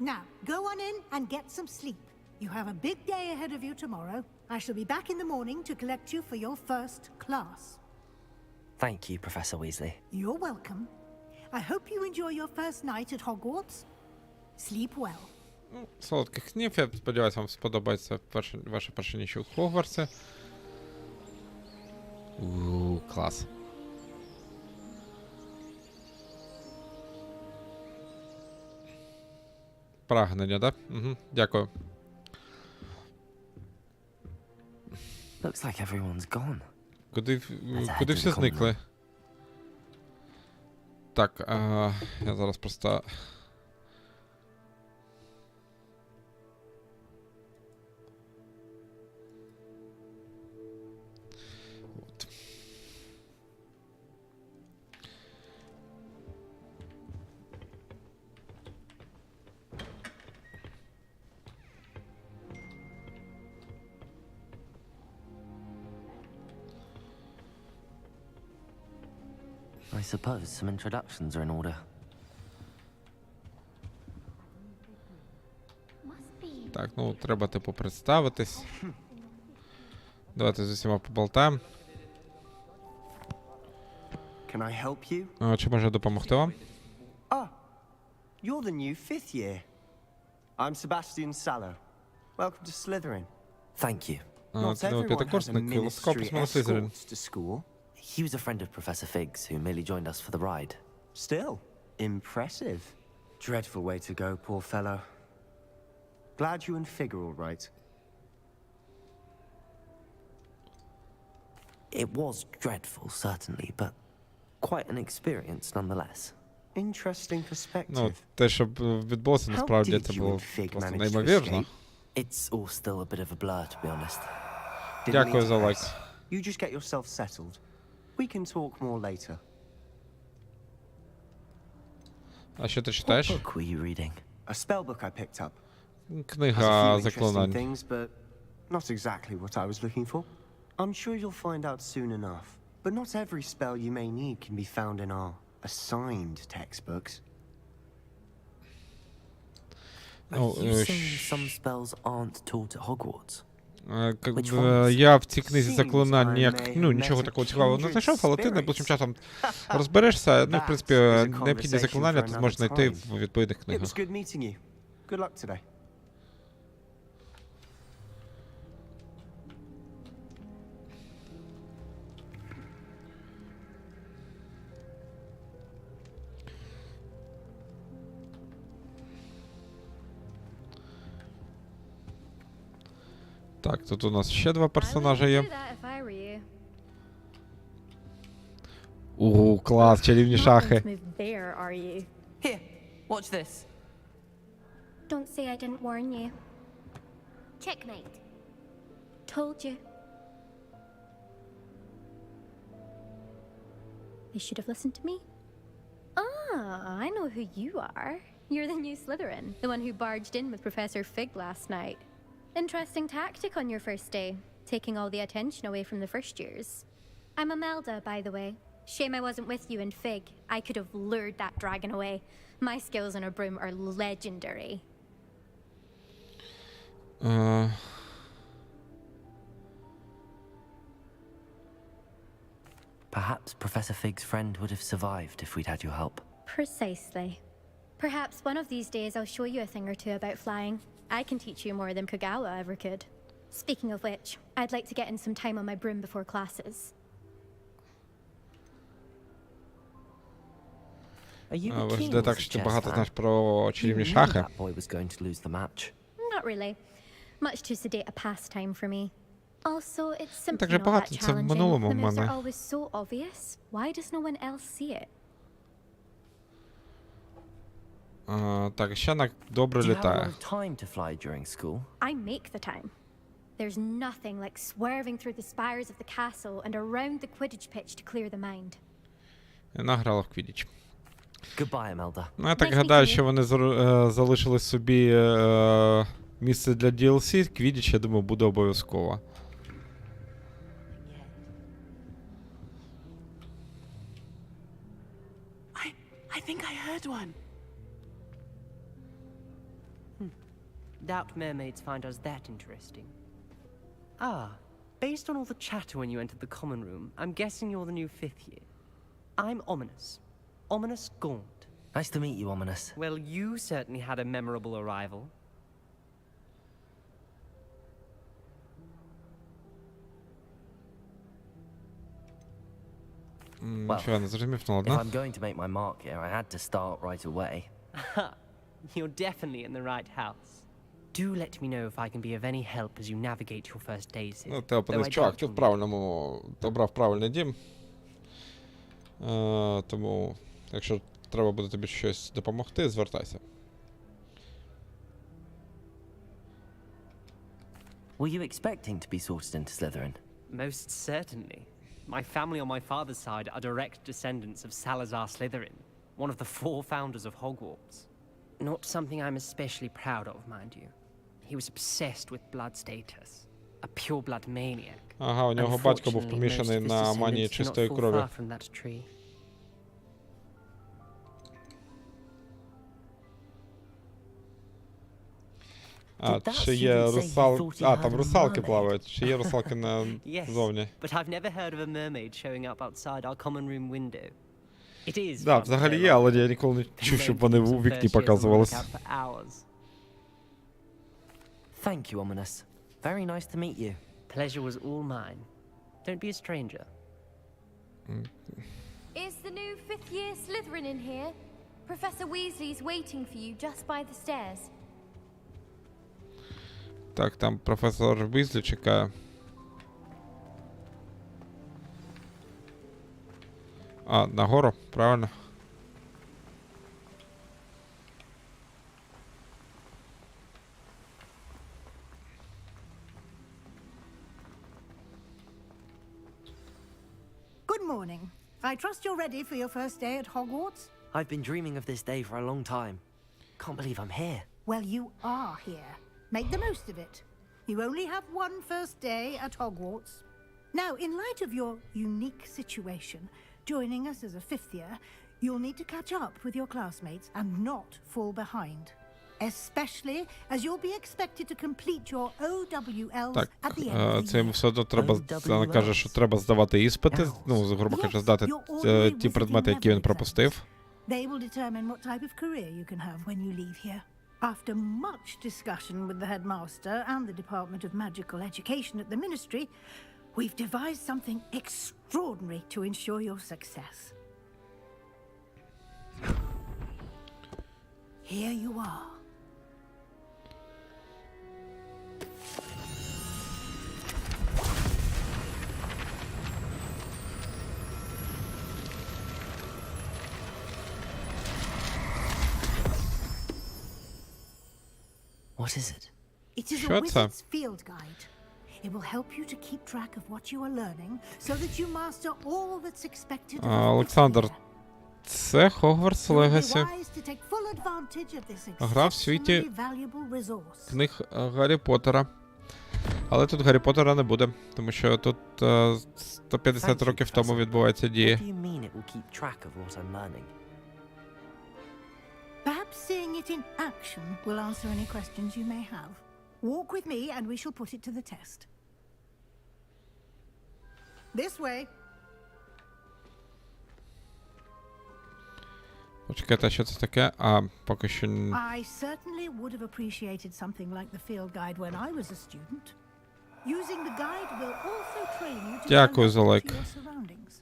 Now, go on in and get some sleep. You have a big day ahead of you tomorrow. I shall be back in the morning to collect you for your first class. Thank you, Professor Weasley. You're welcome. I hope you enjoy your first night at Hogwarts. Sleep well. Солодких снів. Я сподіваюся, вам сподобається ваша перша ніч у Хогвартсі. Клас. Прагнення, так? Угу, дякую. Looks like everyone's gone. Куди всі зникли? Так, я зараз просто... От. I suppose some introductions are in order. Так, ну треба типу представитись. Давайте з усіма поболтаємо. Can I help you? Чи може допомогти вам? Ah, you're the new 5th year. I'm Sebastian Sallow. Welcome to Slytherin. Thank you. Not Це новий everyone has a п'ятикурсник, ласкаво ministry просимо Слізерін. escort to school. He was a friend of Professor Fig's who merely joined us for the ride. Still, impressive. Dreadful way to go, poor fellow. Glad you and Fig are all right. It was dreadful, certainly, but quite an experience nonetheless. Interesting Ну, perspective. те, що відбулося, насправді, did це you було and Fig просто manage to неймовірно. escape? It's all still a bit of a blur, to be honest. Didn't Дякую mean за to лайк. press. You just get yourself settled. We can talk more later. А що ти What читаєш? book were you reading? A spell book I picked up. Has a Книга few interesting заклинань. things, but not exactly what I was looking for. I'm sure you'll find out soon enough. But not every spell you may need can be found in our assigned textbooks. Are Oh, you saying some spells aren't taught at Hogwarts? Which ones? Я в цій книзі Seems заклинань I ніяк, may ну, have нічого met a такого цікавого не kindred знайшов, але ти spirit. найближчим часом розберешся. Ну, в принципі, That is a необхідні conversation заклинання for ти another зможеш знайти time. в відповідних It книгах. was good meeting you. Good luck today. Так, тут у нас ще два персонажі є. Клас, чарівні шахи. Here, watch this. Don't say I didn't warn you. Checkmate. Told you. You should have listened to me. Ah, I know who you are. You're the new Slytherin, the one who barged in with Professor Fig last night. Interesting tactic on your first day, taking all the attention away from the first years. I'm Imelda, by the way. Shame I wasn't with you in Fig. I could have lured that dragon away. My skills on a broom are legendary. Perhaps Professor Fig's friend would have survived if we'd had your help. Precisely. Perhaps one of these days I'll show you a thing or two about flying. I can teach you more than Kagawa ever could. Speaking of which, I'd like to get in some time on my broom before classes. Are you Виглядає так, що ти багато знаєш про чарівні шахи. That boy was going to lose the match. Not really. Much too sedate a pastime for me. Also, it's simply Так же not that багато це в challenging. минулому The в moves are мене. always so obvious. Why does no one else see it? Так, ще вона добре Do you have a літає. lot of time to fly during school? I make the time. There's nothing like swerving through the spires of the castle and around the Quidditch pitch to clear the mind. Вона грала в Квідіч. Goodbye, Imelda. Ну, я так Nice гадаю, meeting you. що вони залишили собі місце для DLC. Квідіч, я думаю, буде обов'язково. I think I heard one. Doubt mermaids find us that interesting. Ah, based on all the chatter when you entered the common room, I'm guessing you're the new 5th year. I'm Ominous. Ominous Gaunt. Nice to meet you, Ominous. Well, you certainly had a memorable arrival. Що я не зрозумів, ну If ладно. I'm going to make my mark here, I had to start right away. You're definitely in the right house. Do let me know if I can be of any help as you navigate your first days here. Ну, ти опинився, чувак, ти в правильному, обрав правильний дім. Тому, якщо треба буде тобі щось допомогти, звертайся. Were you expecting to be sorted into Slytherin? Most certainly. My family on my father's side are direct descendants of Salazar Slytherin, one of the 4 founders of Hogwarts. Not something I'm especially proud of, mind you. He was obsessed with blood status. A pure-blood maniac. Ага, у нього батько був Unfortunately, most помішаний of his на манії descendants do not чистої fall крові. far from that tree. А, чи є русалки... А, там русалки плавають. Чи є русалки назовні? But I've never heard of a mermaid showing up outside our common room window. It is. Да, взагалі є, але я ніколи не чув, щоб вони у вікні показувались. Thank you, Ominous. Very nice to meet you. Pleasure was all mine. Don't be a stranger. Is the new fifth-year Slytherin in here? Professor Weasley's waiting for you just by the stairs. Так, там професор Візлі чекає. А, нагору, правильно. Good morning. I trust you're ready for your first day at Hogwarts? I've been dreaming of this day for a long time. Can't believe I'm here. Well, you are here. Make the most of it. You only have one first day at Hogwarts. Now, in light of your unique situation, joining us as a fifth year, you'll need to catch up with your classmates and not fall behind. Especially as you'll be expected to complete your OWLs at the end of the це йому все одно треба, вона каже, що треба здавати іспити, ну, грубо кажучи, здати ті предмети, які він пропустив. They will determine what type of career you can have when you leave here. After much discussion with the headmaster and the Department of Magical Education at the Ministry, we've devised something extraordinary to ensure your success. Here you are. What is it? It is a wizard's field guide. It will help you to keep track of what you are learning so that you master all that's expected of you. Олександр, це Hogwarts Legacy. Гра в світі книг Гаррі Поттера. Але тут Гаррі Поттера не буде, тому що тут 150 років тому відбуваються дії. Perhaps seeing it in action will answer any questions you may have. Walk with me and we shall put it to the test. This way. Почекайте, що це таке? А, поки що... I certainly would have appreciated something like the field guide when I was a student. Using the guide will also train you to Дякую за лайк. your surroundings.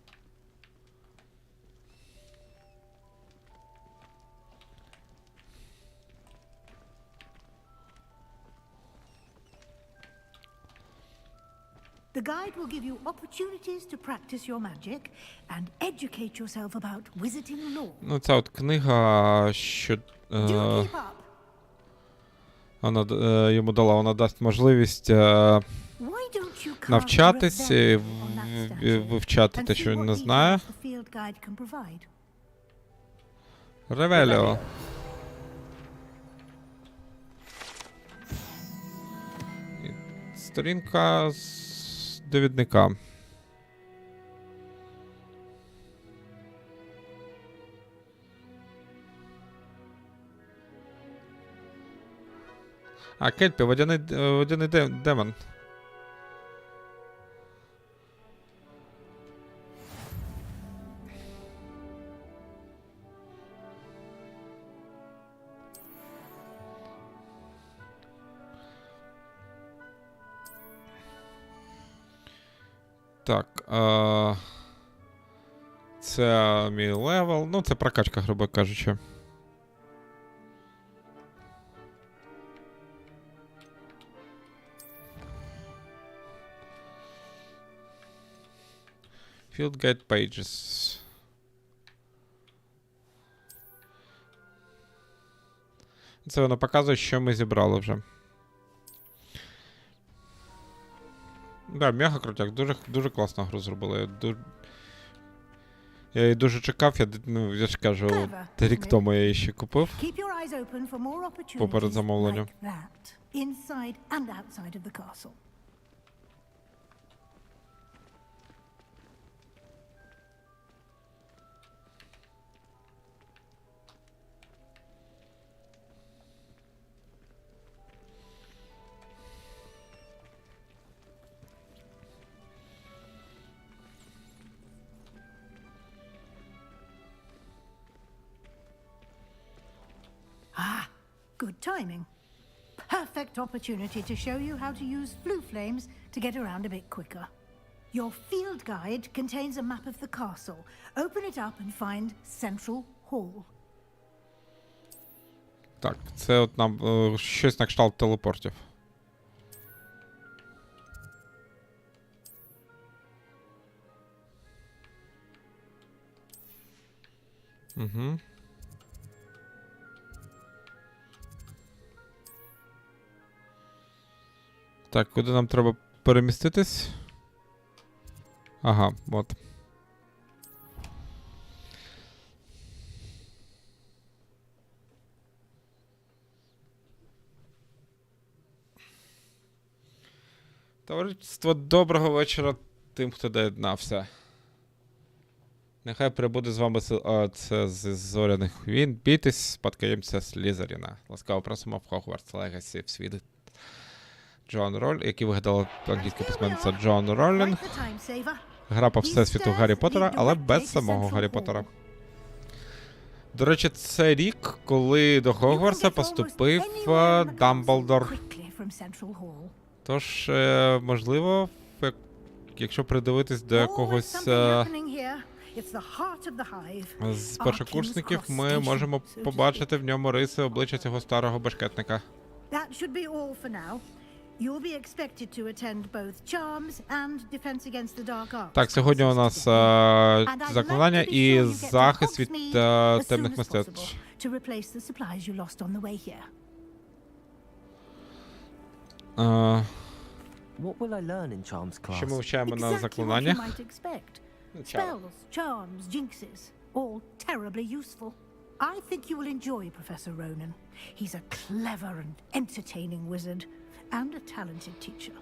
The guide will give you opportunities to practice your magic and educate yourself about wizarding lore. Ну, ця от книга, що вона йому дала, вона дасть можливість навчатись і вивчати те, що він не знає. Ревеліо. Сторінка з довідника. А, Кельпі, водяний демон. Так, це мій левел, ну це прокачка, грубо кажучи. Field Guide Pages. Це воно показує, що ми зібрали вже. Да, мега крутяк, дуже класну гру зробили. Я її дуже чекав, я ж кажу, рік тому я її ще купив. По передзамовленню. Good timing. Perfect opportunity to show you how to use flue flames to get around a bit quicker. Your field guide contains a map of the castle. Open it up and find Central Hall. Так, це от нам щось на кшталт телепортів. Угу. Так, куди нам треба переміститись? Ага, от. Товариство, доброго вечора тим, хто доєднався. Нехай прибуде з вами це з зоряних війн. Бійтесь спадкоємця Слізеріна. Ласкаво просимо в Hogwarts Legacy в світ Джон Роль, який вигадала англійська письменниця Джон Роллінг. Гра по всесвіту Гаррі Поттера, але без самого Гаррі Поттера. До речі, це рік, коли до Хогвартса поступив Дамблдор. Тож, можливо, якщо придивитись до якогось з першокурсників, ми можемо побачити в ньому риси обличчя цього старого башкетника. Так, сьогодні у нас заклинання і захист від темних мистецтв. Що ми вивчаємо на заклинаннях? Spells, charms, jinxes, all terribly useful. I think you will enjoy Professor Ronan. He's a clever and entertaining wizard, and a talented teacher.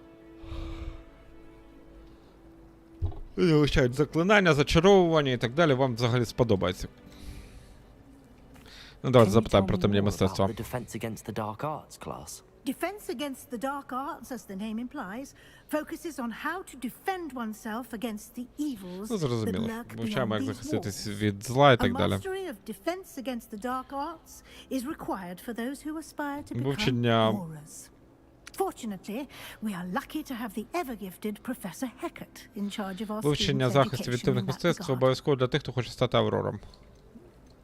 Вивчають заклинання, зачаровування і так далі. Вам взагалі сподобається. Ну, давайте запитаємо про темні мистецтва. Defense against the dark arts, as the name implies, focuses on how to defend oneself against the evils that lurk beyond these walls. A mastery of defense against the dark arts is required for those who aspire to become aurors. Fortunately, we are lucky to have the ever-gifted Professor Hecat in charge of our Вивчення захисту від темних мистецтв обов'язково для тих, хто хоче стати аврором.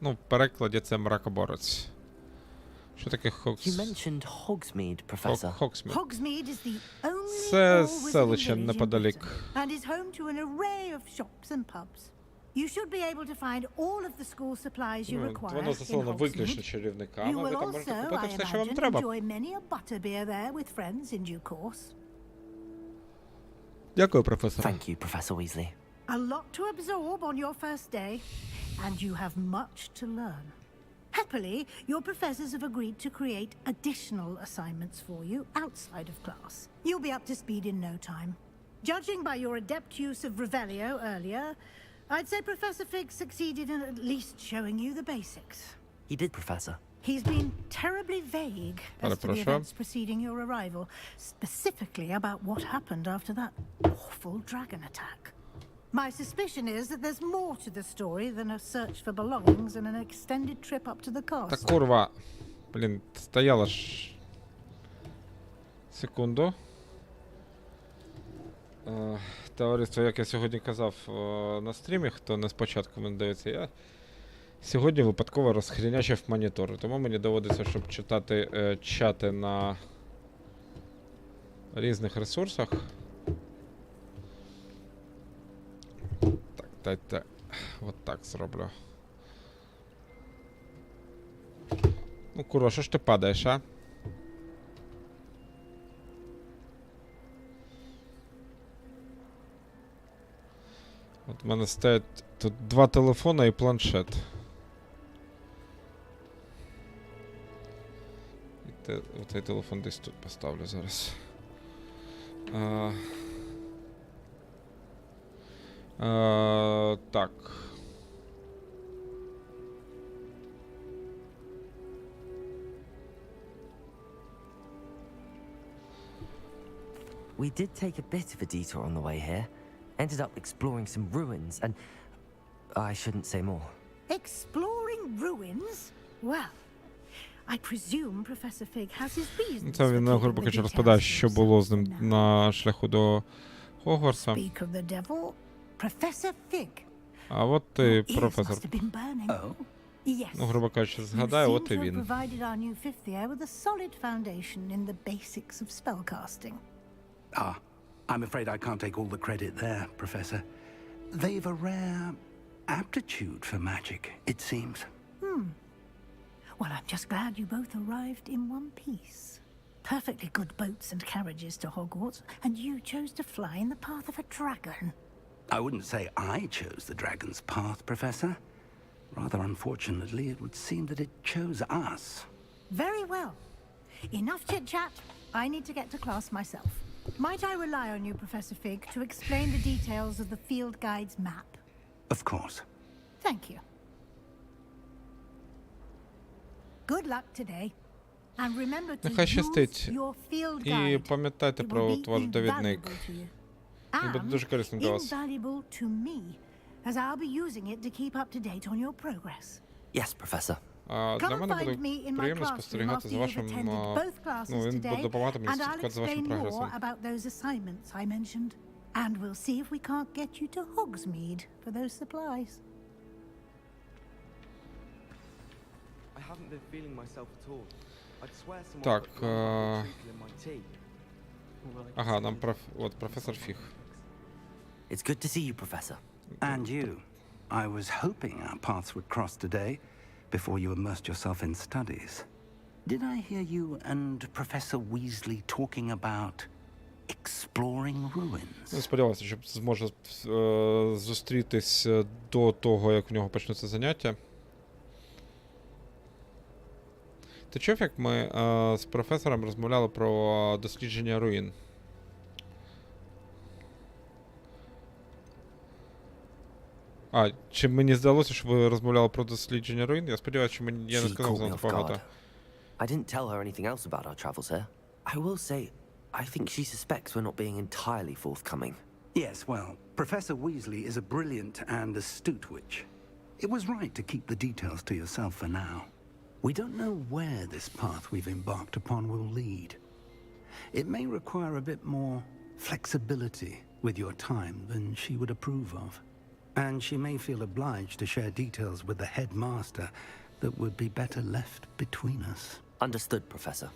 Ну, в перекладі це мракоборець. Що таке Hogsmeade, Professor. Hogsmeade is the only це селище неподалік. And is home to an array of shops and pubs. You should be able to find all of the school supplies you require Воно заселено виключно чарівниками. Ви там можете купити все, що вам треба. Enjoy many a butterbeer there with friends in due course. Дякую, професор. Thank you, Professor Weasley. A lot to absorb on your first day, and you have much to learn. Happily, your professors have agreed to create additional assignments for you outside of class. You'll be up to speed in no time. Judging by your adept use of Revelio earlier, I'd say Professor Fig succeeded in at least showing you the basics. He did, Professor. He's been terribly vague as to the events preceding your arrival, specifically about what happened after that awful dragon attack. My suspicion is that there's more to the story than a search for belongings and an extended trip up to the castle. Та курва. Блін, стояла ж. Секунду. Товариство, як я сьогодні казав на стрімі, хто не спочатку мене дивиться, я сьогодні випадково розхрінячив монітор. Тому мені доводиться, щоб читати чати на різних ресурсах. Так, дайте от так зроблю. Ну, курва, що ж ти падаєш, а? От в мене стоять тут два телефона і планшет. І оцей телефон десь тут поставлю зараз. Так. We did take a bit of a detour on the way here. Ended up exploring some ruins and... I shouldn't say more. Exploring ruins? Well, I presume Professor Fig has his reasons Це for він, keeping грубо the кажучи, details розповідає, to що було з himself ним for now. на шляху до Хогвартса. Speak of the devil, Professor Fig. А от і Your ears професор. must have been burning. Oh? Yes. Ну, грубо кажучи, You згадаю, seem от і to have він. provided our new fifth year with a solid foundation in the basics of spellcasting. Ah, I'm afraid I can't take all the credit there, Professor. They've a rare aptitude for magic, it seems. Well, I'm just glad you both arrived in one piece. Perfectly good boats and carriages to Hogwarts, and you chose to fly in the path of a dragon. I wouldn't say I chose the dragon's path, Professor. Rather unfortunately, it would seem that it chose us. Very well. Enough chit-chat. I need to get to class myself. Might I rely on you, Professor Fig, to explain the details of the field guide's map? Of course. Thank you. Good luck today. And remember to Нехай use щастить. your field І guide. пам'ятайте It про will от be ваш довідник. invaluable to you. Він буде дуже корисним для вас. Invaluable to me, as I'll be using it to keep up to date on your progress. Yes, Professor. А для Come мене find буде me in my приємно classroom спостерігати after за you've вашим... attended both classes Ну, він буде today, допомагати мені and I'll слідкувати за вашим explain прогресом. more about those assignments I mentioned. And we'll see if we can't get you to Hogsmeade for those supplies. I haven't been feeling myself at all. I'd swear someone Так, put treacle in my tea. ага, нам от професор Фіг. It's good to see you, Professor. And you. I was hoping our paths would cross today, before you immersed yourself in studies. Did I hear you and Professor Weasley talking about exploring ruins? Сподівався, що зможе зустрітись до того, як в нього почнуться заняття. Ти чув, як ми з професором розмовляли про дослідження руїн? А, чи мені здалося, що ви розмовляли про дослідження руїн? Я сподіваюся, що я не She сказав caught me занадто off багато. guard. I didn't tell her anything else about our travels here. I will say, I think she suspects we're not being entirely forthcoming. Yes, well, Professor Weasley is a brilliant and astute witch. It was right to keep the details to yourself for now. We don't know where this path we've embarked upon will lead. It may require a bit more flexibility with your time than she would approve of. And she may feel obliged to share details with the headmaster that would be better left between us. Understood, Professor.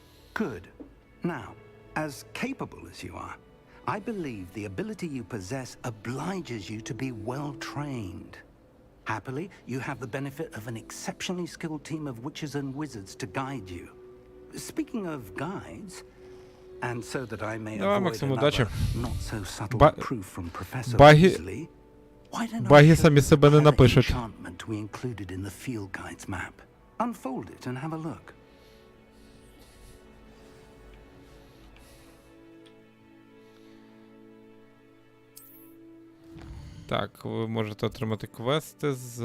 Good. Now, as capable as you are, I believe the ability you possess obliges you to be well trained. Happily, you have the benefit of an exceptionally skilled team of witches and wizards to guide you. Speaking of guides, and so that I may avoid another not so subtle proof from Professor Weasley, why don't I show you the clever enchantment we included in the field guide's map? Unfold it and have a look. Так, ви можете отримати квести з...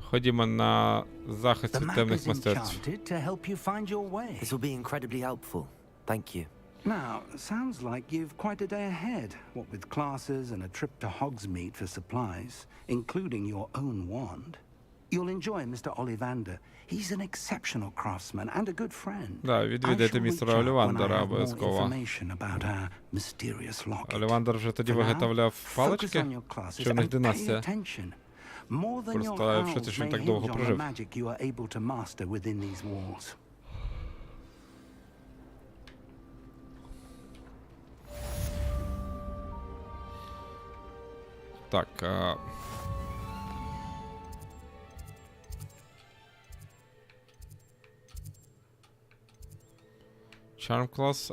Ходімо на захист від темних мистецтв. This will be incredibly helpful. Thank you. Now, sounds like you've quite a day ahead, what with classes and a trip to Hogsmeade for supplies, including your own wand. You'll enjoy Mr. Ollivander. He's an exceptional craftsman and a good friend. Да, відвідайте містера Оллівандера обов'язково. Оллівандер вже тоді виготовляв палички? Чи в них династія? Просто я в шоці, що він так довго прожив. Так, Charm клас.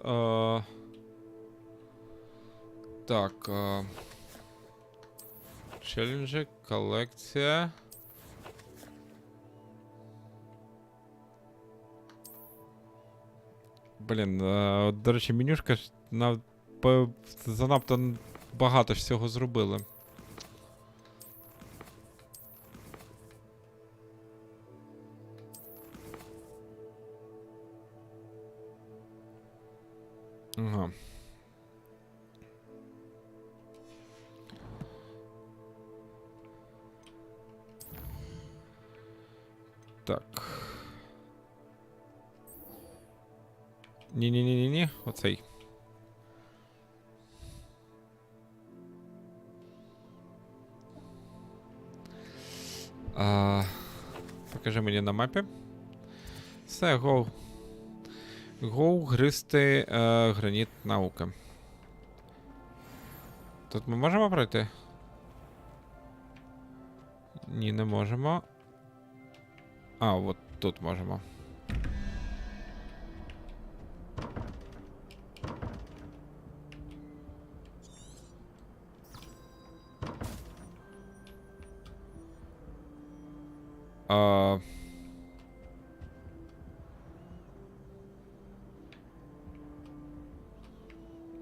Так. Челленджі, колекція. Блін, до речі, менюшка занадто багато всього зробили. Ага. Так. Ні-ні-ні-ні-ні, оцей. Покажи мені на мапі. Все, гоу. Гоу гристи граніт науки. Тут ми можемо пройти? Ні, не можемо. А, от тут можемо.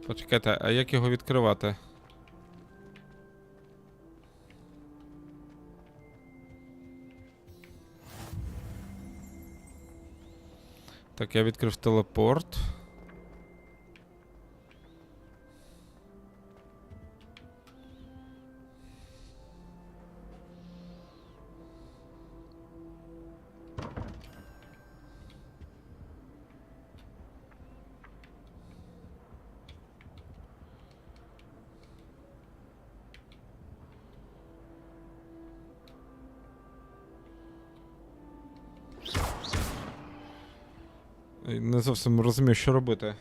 Почекайте, а як його відкривати? Так, я відкрив телепорт. Не зовсім розумію, що робити.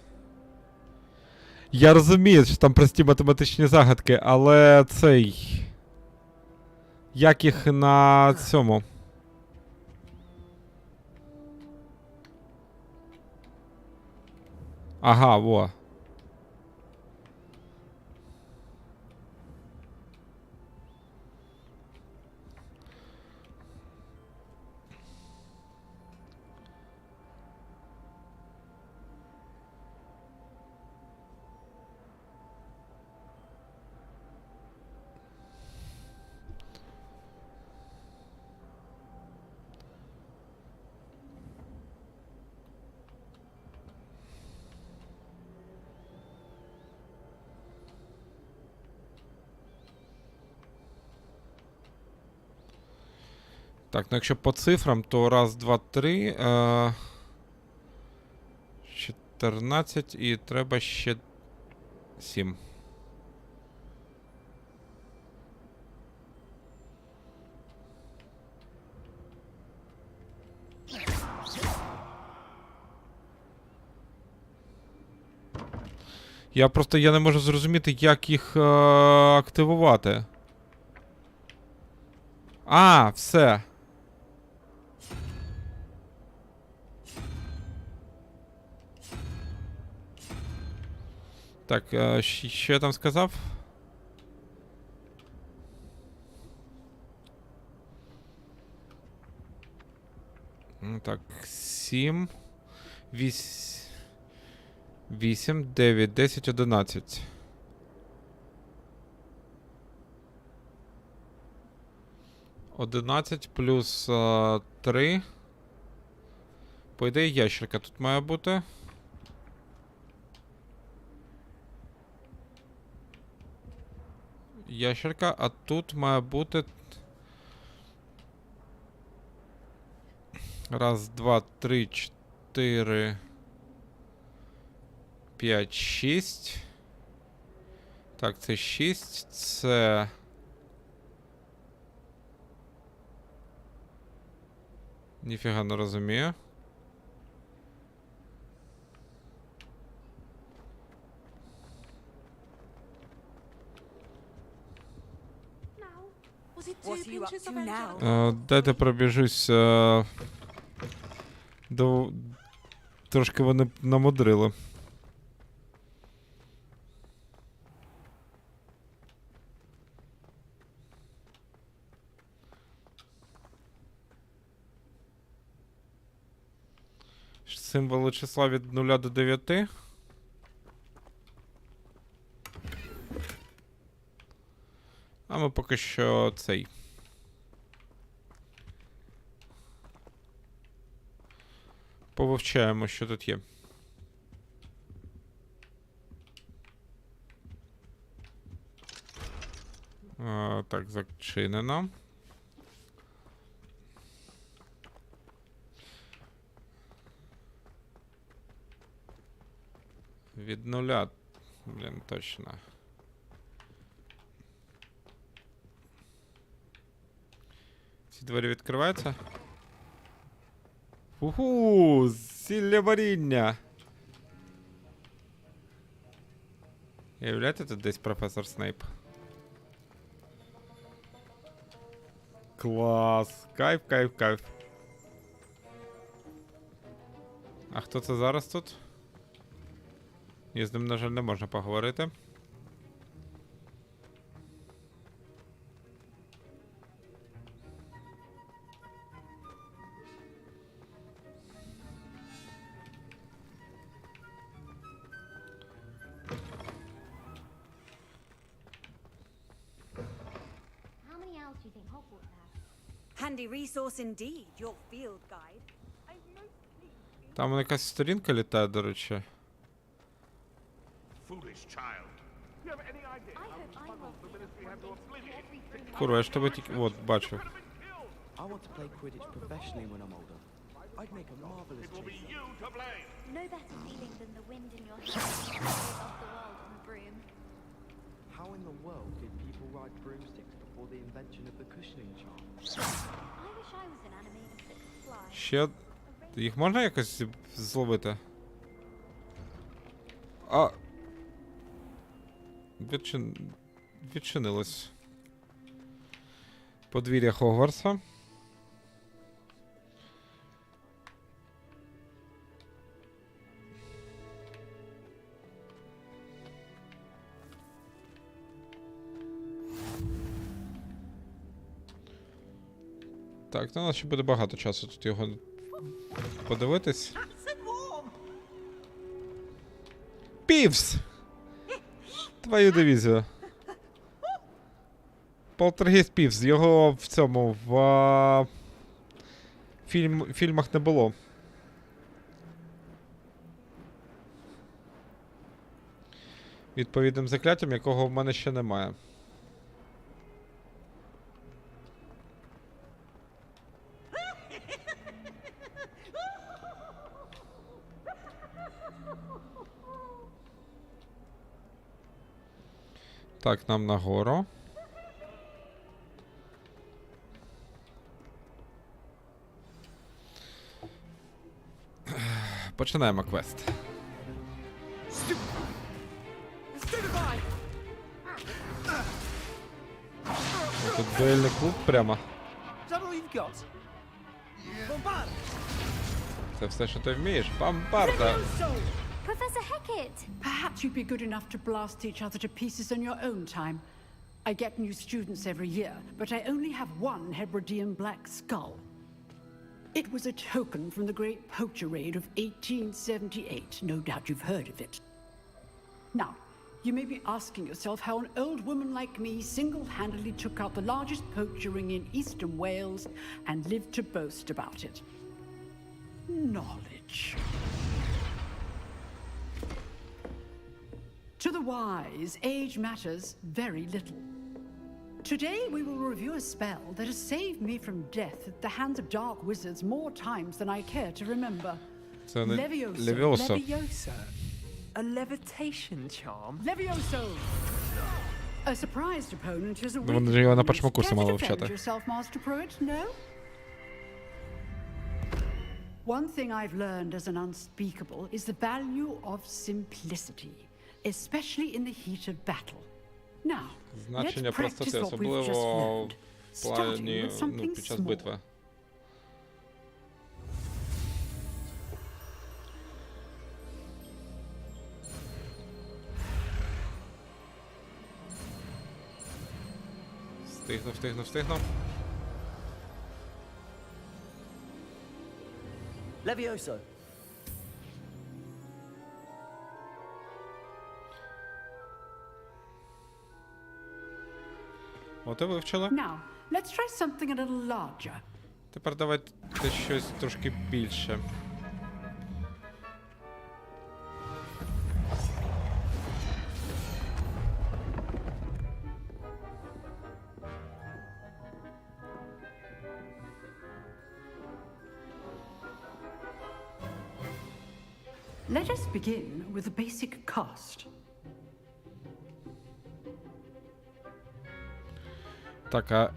Я розумію, що там прості математичні загадки, але цей... Як їх на цьому? Ага, во. Так, ну якщо по цифрам, то раз, два, три, 14 і треба ще 7. Я не можу зрозуміти, як їх активувати. А, все. Так, що я там сказав? Так, 7, 8, 9, 10, 11. Одинадцять плюс 3. По ідеї, ящерка тут має бути. Ящерка, а тут має бути... Раз, два, три, 4, 5, 6. Так, це 6, це... Ніфіга не розумію. Дайте пробіжусь. Трошки вони намудрили. Символи числа від 0 до 9. А ми поки що цей. Повивчаємо, що тут є. Так, зачинено. Від нуля. Блін, точно. Ці двері відкриваються? Уху! Зілля варіння! Уявляєте, тут десь професор Снейп? Клас! Кайф, кайф, кайф. А хто це зараз тут? І з ним, на жаль, не можна поговорити. Handy resource indeed, your field guide. Там якась сторінка літає, до речі. Курва, я ж тебе тільки... От, бачу. I want to play Quidditch professionally when I'm older. I'd make a marvelous chaser. No better feeling than the wind in your hair off the world on a broom. How in the world did people ride broomsticks before the invention of the cushioning charm? I wish I was an animator that could fly. Ще... Їх можна якось зловити? А... Відчинилось. Подвір'я Хогвартса. Так, ну у нас ще буде багато часу тут його подивитись. Півс! Твою дивізію. Полтергейст Півс. Його в цьому, в фільмах не було. Відповідним закляттям, якого в мене ще немає. Так, нам нагору. Починаємо квест. Тут дуельний клуб прямо. Це все, що ти вмієш. Бомбарда. Professor Hecat! Perhaps you'd be good enough to blast each other to pieces on your own time. I get new students every year, but I only have one Hebridean black skull. It was a token from the Great Poacher Raid of 1878. No doubt you've heard of it. Now, you may be asking yourself how an old woman like me single-handedly took out the largest poacher ring in eastern Wales and lived to boast about it. Knowledge. To the wise, age matters very little. Today we will review a spell that has saved me from death at the hands of dark wizards more times than I care to remember. Levioso. A levitation charm? Levioso! A surprised opponent is a Вони ж його на першому курсі мали вчати. yourself, Master Pruitt, no? One thing I've learned as an unspeakable is the value of simplicity, especially in the heat of battle. Now, Значення let's practice простоти, what we've just особливо learned, в плані, starting with something під час small. битви. Встигну. Levioso. От і вивчили. Now, let's try something a little larger. Тепер давайте щось трошки більше. Let us begin with a basic cast. Так, а...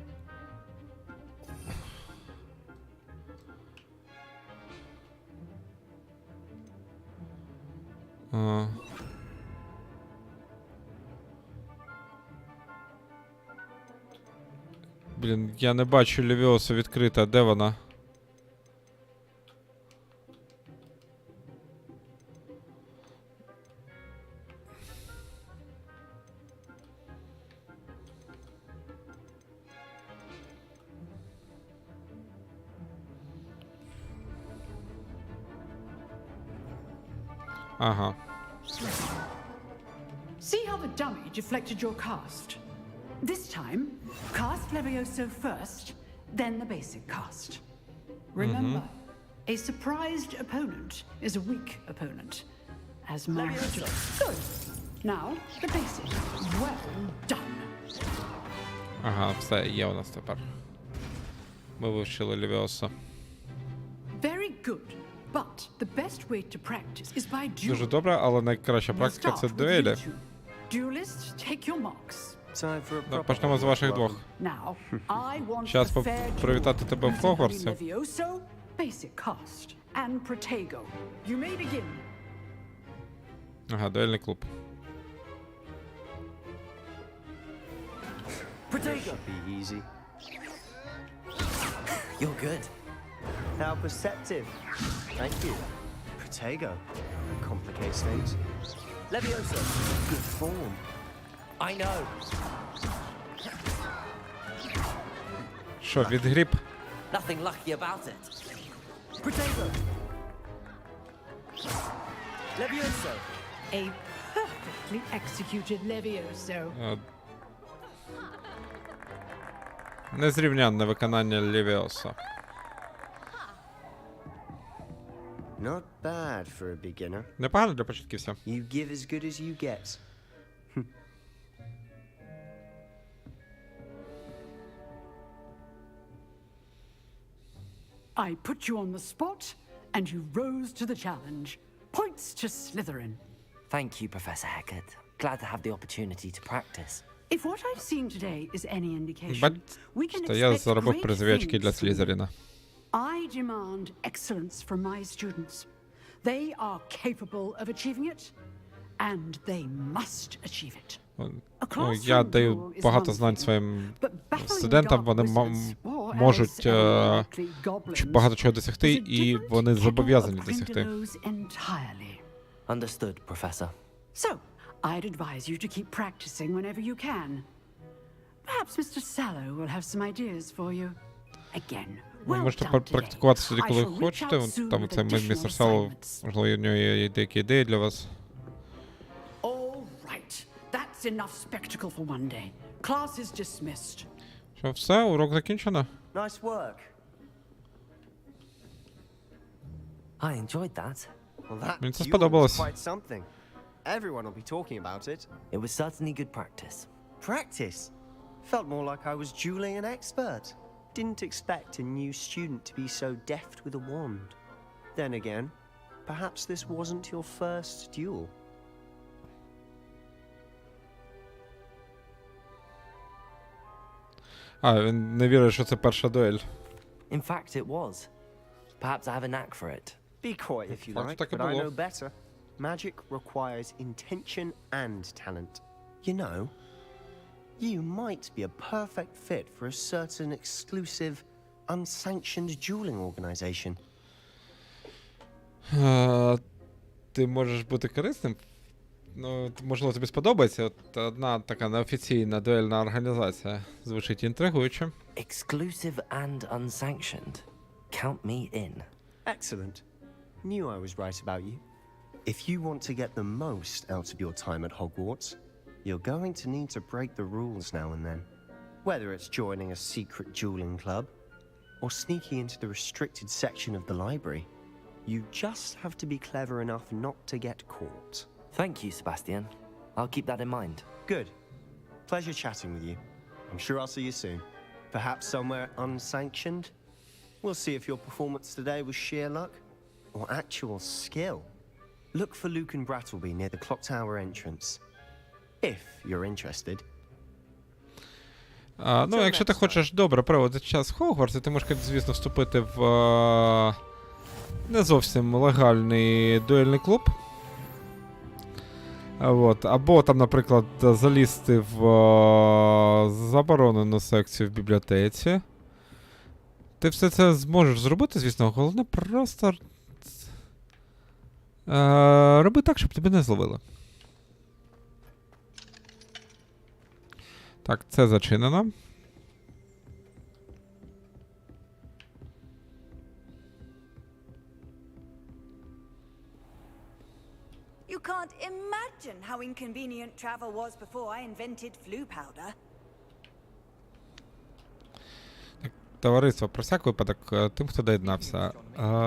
Блін, я не бачу Левіосу відкрита. Де вона? Ага. See how the dummy deflected your cast? This time, cast Levioso first, then the basic cast. Remember, a surprised opponent is a weak opponent. As master. Good. Now, the basic. Well done. Ага, все, є у нас тепер. Ми вивчили Левіоса. Very good. But the best way to practice is by duel. Дуже добре, але найкраща практика це дуелі. Duelists, take your marks. Ну, почнемо з ваших двох. Now, I want Щас a fair duel. привітати тебе в Хогвартсі. Levioso, basic cast, and Protego. You may begin. Ага, дуельний клуб. Protego. Be easy. You're good. How perceptive. Thank you. Protego. Complicates things. Levioso. Good form. I know. Що, відгріб? Nothing lucky about it. Protego. Levioso. A perfectly executed Levioso. Незрівнянне виконання Левіоса. Not bad for a beginner. Непогано для початківця. You give as good as you get. I put you on the spot, and you rose to the challenge. Points to Slytherin. Thank you, Professor Hecat. Glad to have the opportunity to practice. If what I've seen today is any indication, we can Бачите, я expect заробив great призові очки для things from you. Слізеріна. I demand excellence from my students. They are capable of achieving it, and they must achieve it. Ну, я даю багато знань своїм студентам, вони можуть багато чого досягти, і вони зобов'язані досягти. Understood, Professor. So, I'd advise you to keep practicing whenever you can. Perhaps Mr. Sallow will have some ideas for you. Again, Ви well можете done today. практикуватися тоді, I коли shall reach хочете. out soon Там with це additional містер Салло, assignments. можливо, у нього є деякі ідеї для вас. All right, that's enough spectacle for one day. Class is dismissed. Що, все? Урок закінчено? Nice work. I enjoyed that. Well, that Мені це duel was сподобалось. quite something. Everyone will be talking about it. It was certainly good practice. Practice? Felt more like I was dueling an expert. Didn't expect a new student to be so deft with a wand. Then again, perhaps this wasn't your first duel. Він не вірить, що це перша дуель. In fact, it was. Perhaps I have a knack for it. Be quiet if you Так, like, так і but I було. know better. Magic requires intention and talent. You know, you might be a perfect fit for a certain exclusive, unsanctioned dueling organization. Ти можеш бути корисним? Ну, можливо, тобі сподобається. От одна така неофіційна дуельна організація. Звучить інтригуюче. Exclusive and unsanctioned. Count me in. Excellent. Knew I was right about you. If you want to get the most out of your time at Hogwarts, you're going to need to break the rules now and then. Whether it's joining a secret dueling club, or sneaking into the restricted section of the library, you just have to be clever enough not to get caught. Thank you, Sebastian. I'll keep that in mind. Good. Pleasure chatting with you. I'm sure I'll see you soon. Perhaps somewhere unsanctioned? We'll see if your performance today was sheer luck or actual skill. look for Luke and Brattleby near the clock tower entrance. If you're interested. Ну, якщо ти хочеш добре проводити час в Хогвартсі, ти можеш, звісно, вступити в не зовсім легальний дуельний клуб. От. Або там, наприклад, залізти в заборонену секцію в бібліотеці. Ти все це зможеш зробити, звісно, головне просто роби так, щоб тебе не зловили. Так, це зачинено. You can't imagine how inconvenient travel was before I invented flu powder. Товариство, про всяк випадок, тим, хто доєднався.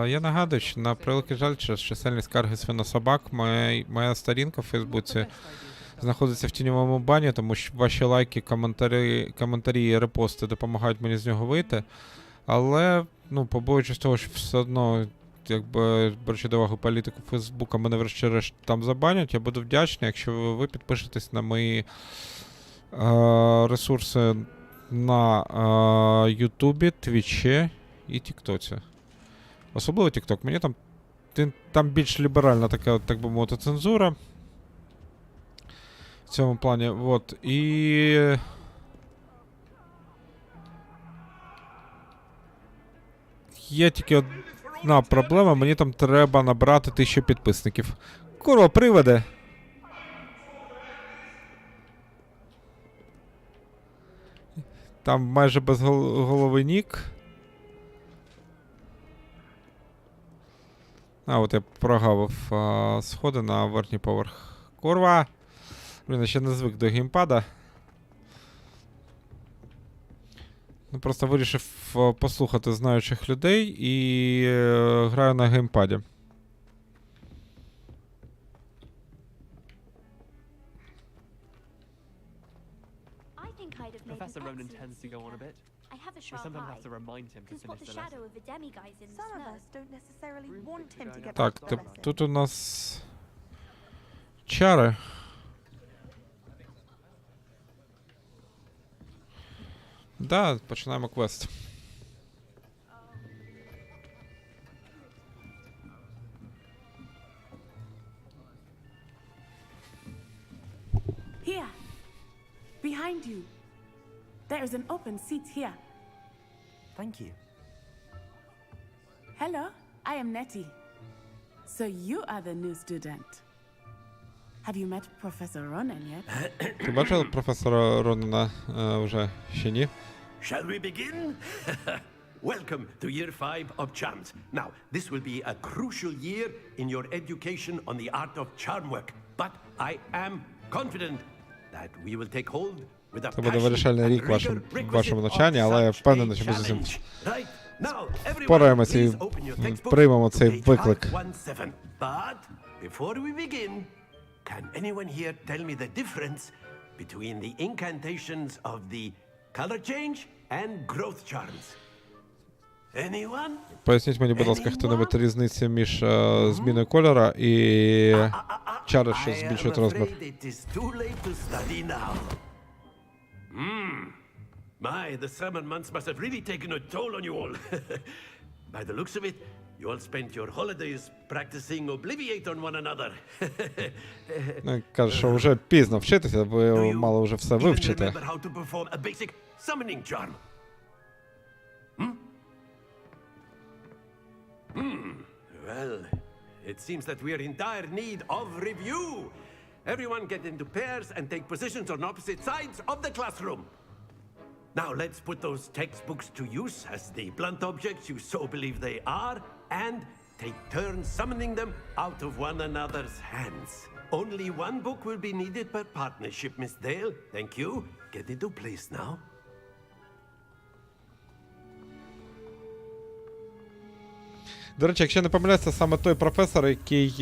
Я нагадую, що на превеликий жаль, через чисельні скарги свинособак, моя сторінка в Фейсбуці знаходиться в тіньовому бані, тому що ваші лайки, коментарі і репости допомагають мені з нього вийти. Але, ну, побоюючись того, що все одно, якби, беручи до уваги політику Фейсбука, мене врешті-решт там забанять, я буду вдячний, якщо ви підпишетесь на мої ресурси на Ютубі, Твічі і Тіктоці. Особливо Тікток. Мені там більш ліберальна така, так би мовити, цензура. В цьому плані. Вот. І є тільки одна проблема. Мені там треба набрати 1000 підписників. Курва, приводи! Там майже без голови нік. От я прогавив сходи на верхній поверх. Курва! Блін, я ще не звик до геймпада. Ну, просто вирішив послухати знаючих людей і граю на геймпаді. Professor Ronan tends to go on a bit. I have a We sharp sometimes have eye. to remind him to Can spot finish the the shadow lesson. of the demiguise in the Some of snow. us don't necessarily want him to get Так, back to the lesson. тут у нас чари. Да, починаємо квест. Here, behind you. There is an open seat here. Thank you. Hello, I am Nettie. So you are the new student. Have you met Professor Ronan yet? Ти бачив професора Ронана вже? Ще ні? Shall we begin? Welcome to year 5 of charms. Now, this will be a crucial year in your education on the art of charm work. But I am confident that we will take hold with a Це буде вирішальний рік в вашому навчанні, але я впевнений, що ми з усім впораємося і приймемо цей виклик. But before we begin, can anyone here tell me the difference between the incantations of the color change and growth charms? Anyone? Поясніть мені, будь ласка, хто-небудь різницю між зміною кольора і чари, що збільшують розмір. My, the summer months must have really taken a toll on you all. By the looks of it, you all spent your holidays practicing Obliviate on one another. Каже, що вже пізно вчитися, ви мали вже все вивчити. Even remember how to perform a basic summoning charm? Well, it seems that we are in dire need of review. Everyone get into pairs and take positions on opposite sides of the classroom. Now let's put those textbooks to use as the blunt objects you so believe they are, and take turns summoning them out of one another's hands. Only one book will be needed per partnership, Miss Dale. Thank you. Get into place now. До речі, якщо не помиляюсь, це саме той професор, який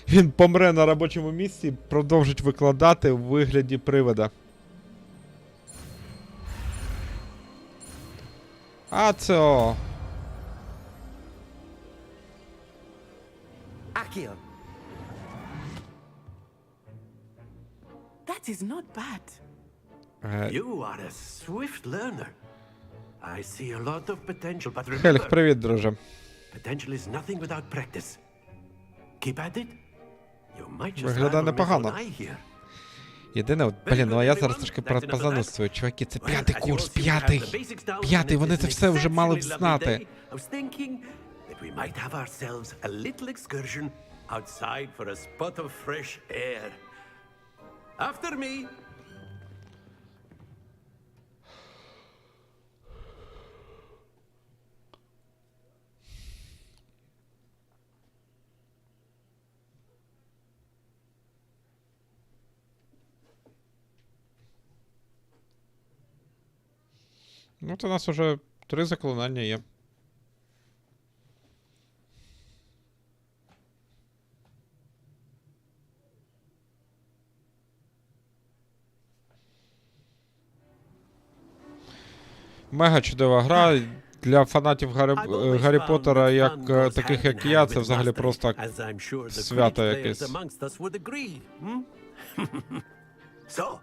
він помре на робочому місці і продовжить викладати у вигляді привида. Accio, That is not bad. You are a swift learner. I see a lot of potential, but remember, Хельг, привіт, друже. potential is nothing without practice. Keep at it. You might just Виглядає have a непогано. eye here. Єдине, от, блін, ну а я зараз трошки позанудствую. Чуваки, це 5-й курс, 5-й. 5-й, вони це все вже мали б знати. I was thinking that we might have ourselves a little excursion outside for a spot of fresh air. After me. Ну, то у нас уже 3 заклинання є. Мега чудова гра. Для фанатів Гаррі Поттера, як таких як я, це взагалі просто свято якесь. So,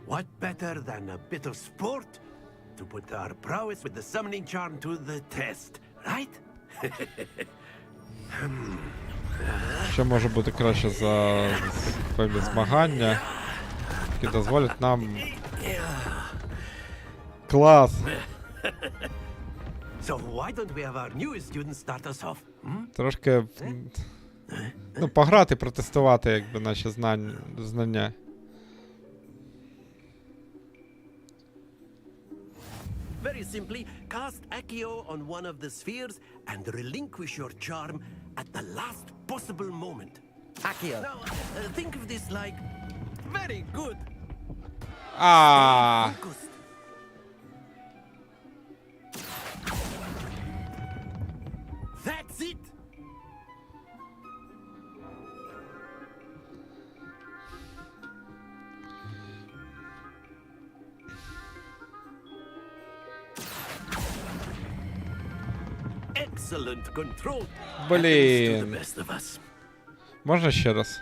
what better than a bit of sport to put our prowess with the summoning charm to the test, right? Що може бути краще за певні змагання, які дозволять нам... Клас! So why don't we have our newest student start us off? Трошки... Ну, пограти, протестувати, якби, наші знання. Very simply, cast Accio on one of the spheres and relinquish your charm at the last possible moment. Accio. Now, think of this like... Very good. Ah. That's it. Excellent control. Блін. Можна ще раз?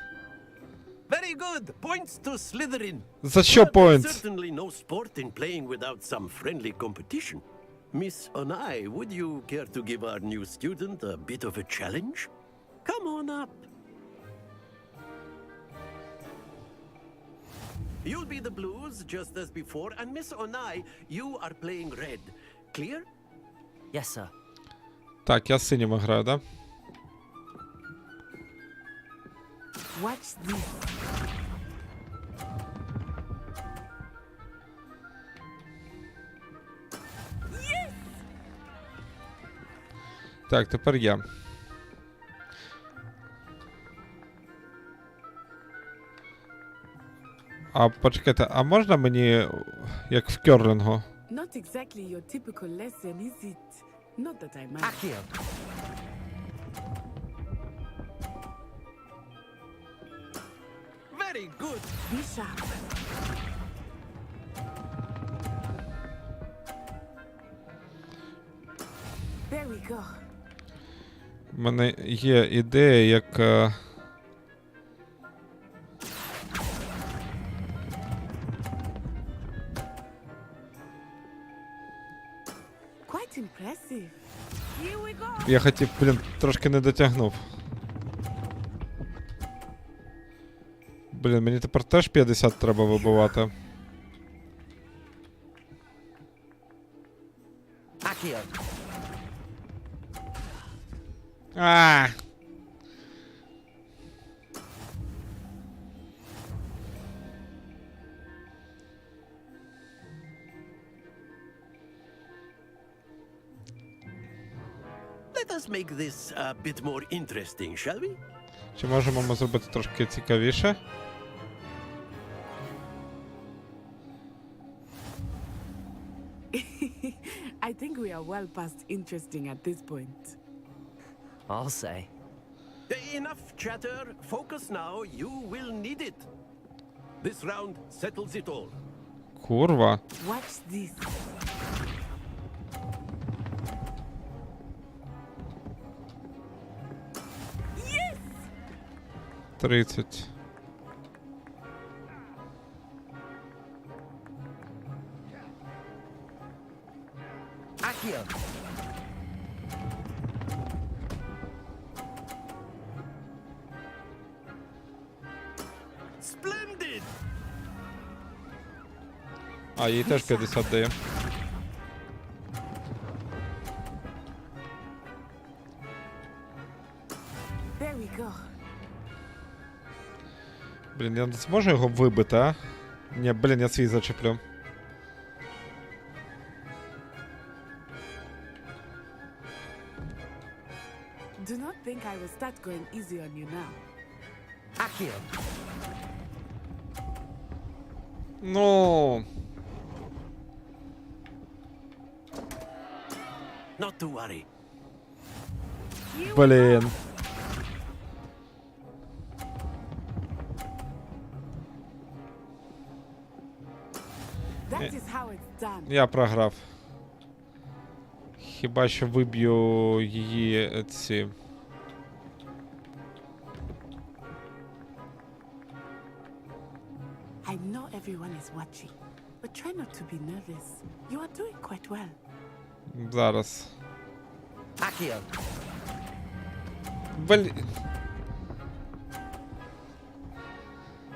Very good. Points to Slytherin. За що points? Certainly no sport in playing without some friendly competition. Miss Onai, would you care to give our new student a bit of a challenge? Come on up. You'll be the blues just as before, and Miss Onai, you are playing red. Clear? Yes, sir. Так, я з синім граю, да? Watch this. Yes! Так, тепер я. А почекайте, а можна мені, як в керлингу? Not exactly your typical lesson, is it? Not that I mind. Accio. Very good. Be sharp. There we go. У мене є ідея, як... Quite impressive. Here we go. Я хотів, блін, трошки не дотягнув. Блін, мені тепер теж 50 треба вибивати. Accio. А! Let us make this a bit more interesting, shall we? Чи можемо ми зробити трошки цікавіше? I think we are well past interesting at this point. I'll say. Enough chatter. Focus now. You will need it. This round settles it all. Курва. Watch this. Yes! 30. Splendid! А, їй теж 50 дає. There we go. Блін, я не зможу його вибити, а? Ні, блін, я свій зачеплю. Do not think I will start going easy on you now. Accio. Ну. Not to worry. Блін. That is how it's done. Я програв. Хіба що виб'ю її ці. I know everyone is watching, but try not to be nervous. You are doing quite well. Зараз. Accio. Блін.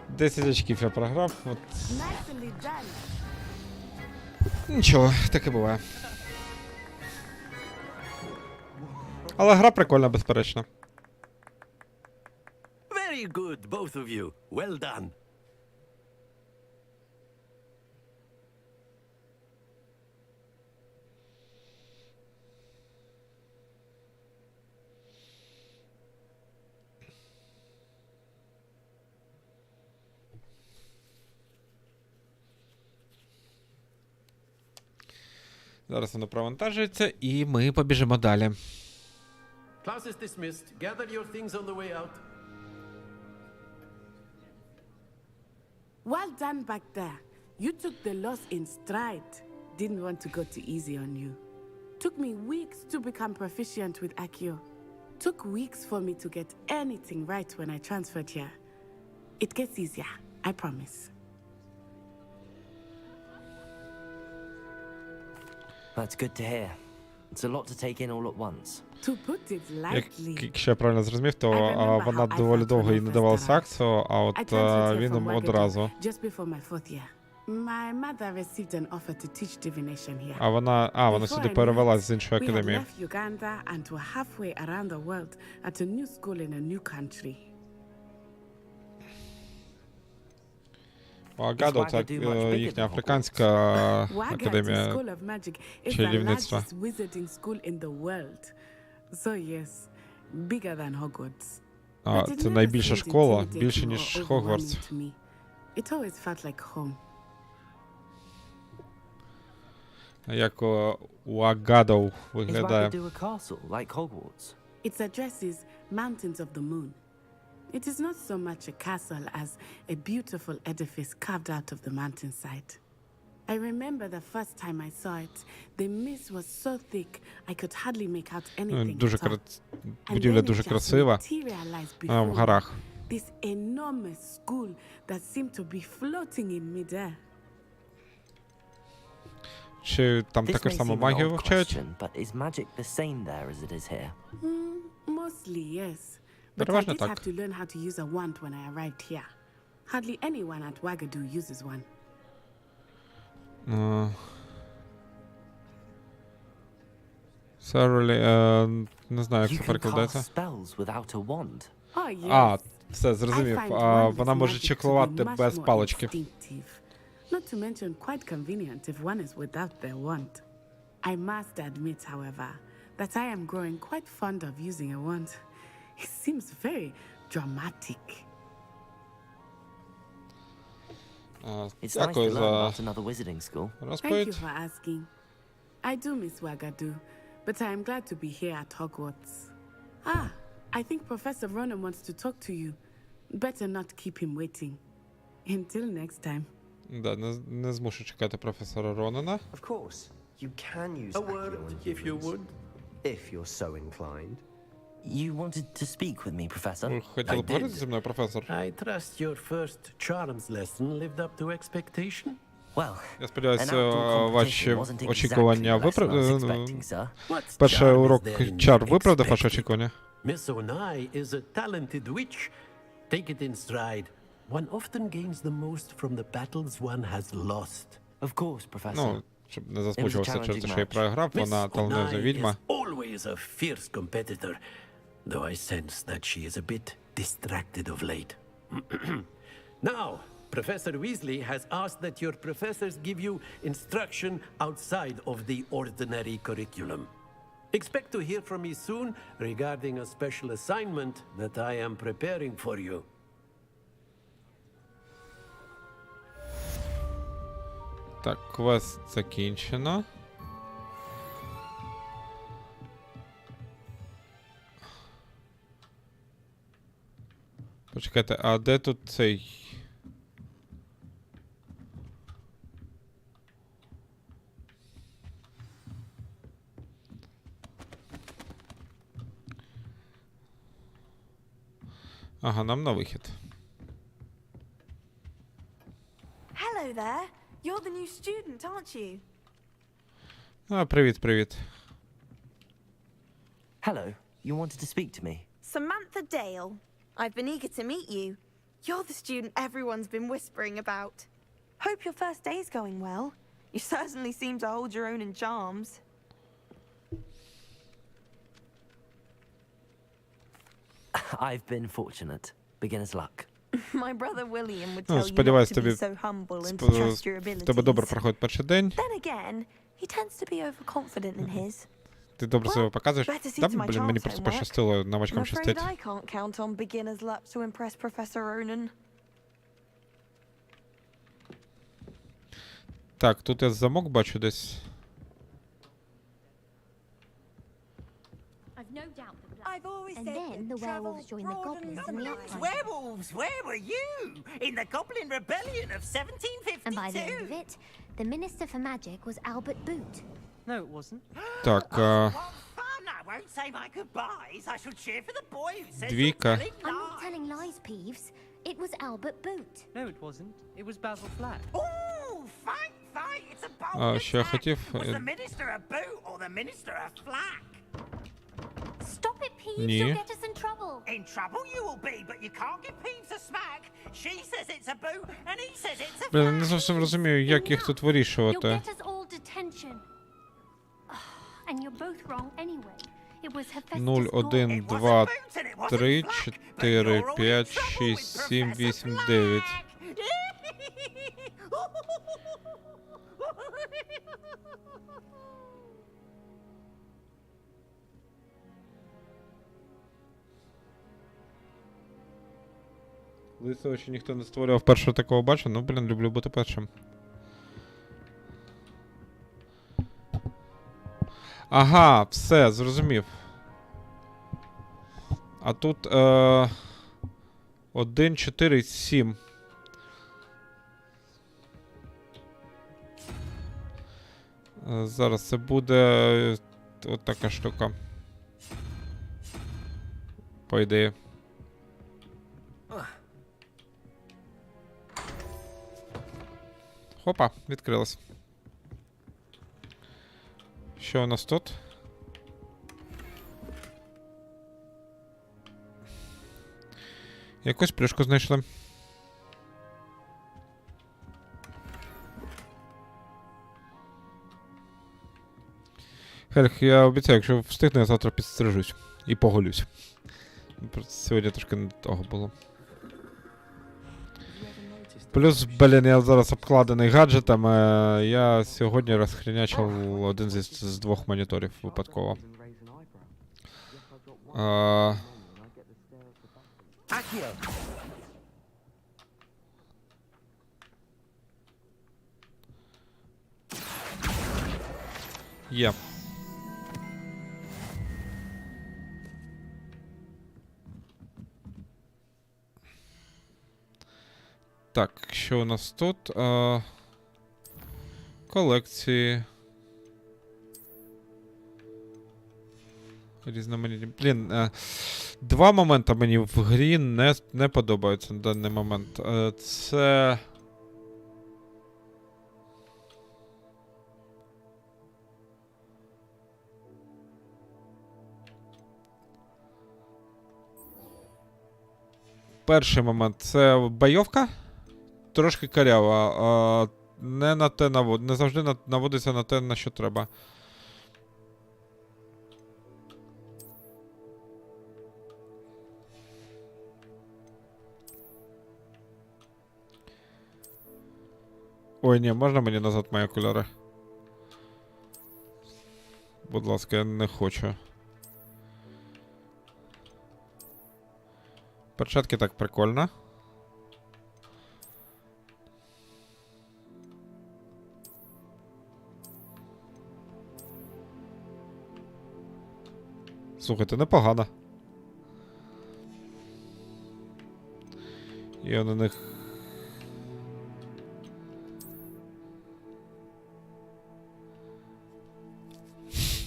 10 очків я програв. От. Nicely done. Нічого, таке буває. Але гра прикольна, безперечно. Very good, both of you. Well done. Зараз воно провантажується, і ми побіжимо далі. Class is dismissed. Gather your things on the way out. Well done back there. You took the loss in stride. Didn't want to go too easy on you. Took me weeks to become proficient with Accio. Took weeks for me to get anything right when I transferred here. It gets easier, I promise. That's good to hear. It's a lot to take in all at once. To put it lightly, Якщо я правильно зрозумів, то вона доволі довго їй не давалася акцію, а от він одразу. just before my 4th year. My mother received an offer to teach divination here. А вона сюди перевелась з іншої We had академії. left Uganda and were halfway around the world at a new school in a new country. Агадо — це їхня африканська Wagga академія School of Magic is the чарівництва. largest wizarding school in the world. So yes, bigger than Hogwarts. А, це найбільша школа, більше ніж Хогвартс. It always felt like home. Як у Агадо виглядає. Is Wagga a castle like Hogwarts? Its address is Mountains of the Moon. It is not so much a castle as a beautiful edifice carved out of the mountainside. I remember the first time I saw it, the mist was so thick I could hardly make out anything Дуже at all. будівля дуже красива в горах. This enormous school that seemed to be floating in midair. Чи там This також may само seem an магію odd вивчають? question, but is magic the same there as it is here? Mostly, yes. But I Переважно did так. have to learn how to use a wand when I arrived here. Hardly anyone at Wagadu uses one. Не знаю, як You це can перекладається. cast spells without a wand. Oh, yes. А, все, зрозумів. I find wand Вона with може magic to be чеклувати much без more палички. instinctive. Not to mention quite convenient if one is without their wand. I must admit, however, that I am growing quite fond of using a wand. It seems very dramatic. It's nice to Дякую learn за about another wizarding school. Thank you розповідь. for asking. I do miss Wagadu, but I am glad to be here at Hogwarts. Ah, I think Professor Ronan wants to talk to you. Better not keep him waiting. Until next time. Да, не змушу чекати професора Ронана. Of course, you can use A Accio word, on if you humans, would. if you're so inclined. You wanted to speak with me, Professor? Ви хотіли поговорити зі мною, професор? I trust your first charms lesson lived up to expectation. Well, Я сподіваюся, an outdoor ваші competition wasn't очікування exactly the lesson I was виправдали. expecting, sir. What's Перший charm урок is there in чар виправдав ваші expected? очікування? Miss Onai is a talented witch. Take it in stride. One often gains the most from the battles one has lost. Of course, Professor. Ну, щоб не засмучувався через те, що я програв, вона талановита відьма. Always a fierce competitor, though I sense that she is a bit distracted of late. Now, Professor Weasley has asked that your professors give you instruction outside of the ordinary curriculum. Expect to hear from me soon regarding a special assignment that I am preparing for you. Так, квест закінчено. Почекайте, а де тут цей... Ага, нам на вихід. Hello there. You're the new student, aren't you? А, привіт. Hello, you wanted to speak to me? Samantha Dale. I've been eager to meet you. You're the student everyone's been whispering about. Hope your first day's going well. You certainly seem to hold your own in charms. I've been fortunate. Beginner's luck. My brother William would Ну, tell you not сподіваюсь, to тобі be so humble and to trust your в тебе добре abilities. проходить перший день. Then again, he tends to be overconfident in his. Ти добре себе показуєш. better see Та, to my блін, мені child's просто homework. пощастило, I'm новачкам afraid щастить. I can't count on beginner's luck to impress Professor Ronan. Так, тут я замок бачу десь. I've no doubt that I've always And said then that the travel werewolves joined the broadens goblins in the the uprising. Werewolves, where were you? In the Goblin Rebellion of 1752? And by the end of it, the Minister for Magic was Albert Boot. No, it wasn't. Так, Fun! I won't say my goodbyes. I shall cheer for the boy who says Двійка. you're telling I'm not lies. telling lies, Peeves. It was Albert Boot. No, it wasn't. It was Basil Flack. Ooh, fight! It's a bold А, що я attack. хотів... Was the Minister a boot or the Minister a flack? Stop it, Peeves. Ні. You'll get us in trouble. In trouble you will be, but you can't give Peeves a smack. She says it's a boot, and he says it's a Блін, я flack. не зовсім розумію, як їх тут You'll вирішувати. get us all detention. And you're both wrong anyway. It was Hephaestus 0, 1, 2, 3, 4, 5, 6, 7, 8, 9. Лисого ще ніхто не створював першого такого бачу, ну, блін, люблю бути першим. Ага, все, зрозумів. А тут 1, 4, 7. Зараз це буде от така штука. По ідеї. Хопа, відкрилось. Що у нас тут? Якусь плюшку знайшли. Хельх, я обіцяю, якщо встигну, я завтра підстрижусь і поголюсь. Просто сьогодні трошки не того було. Плюс, блін, я зараз обкладений гаджетами. Я сьогодні розхрінячив один з двох моніторів випадково. Є. Так, що у нас тут? Колекції. Різноманітні. Блін, два моменти мені в грі не подобаються на даний момент. Це... Перший момент це бойовка. Трошки карява. Не на те не завжди наводиться на те, на що треба. Ой, ні, можна мені назад мої окуляри? Будь ласка, я не хочу. Перчатки так прикольно. Слухайте, непогано. Я на них...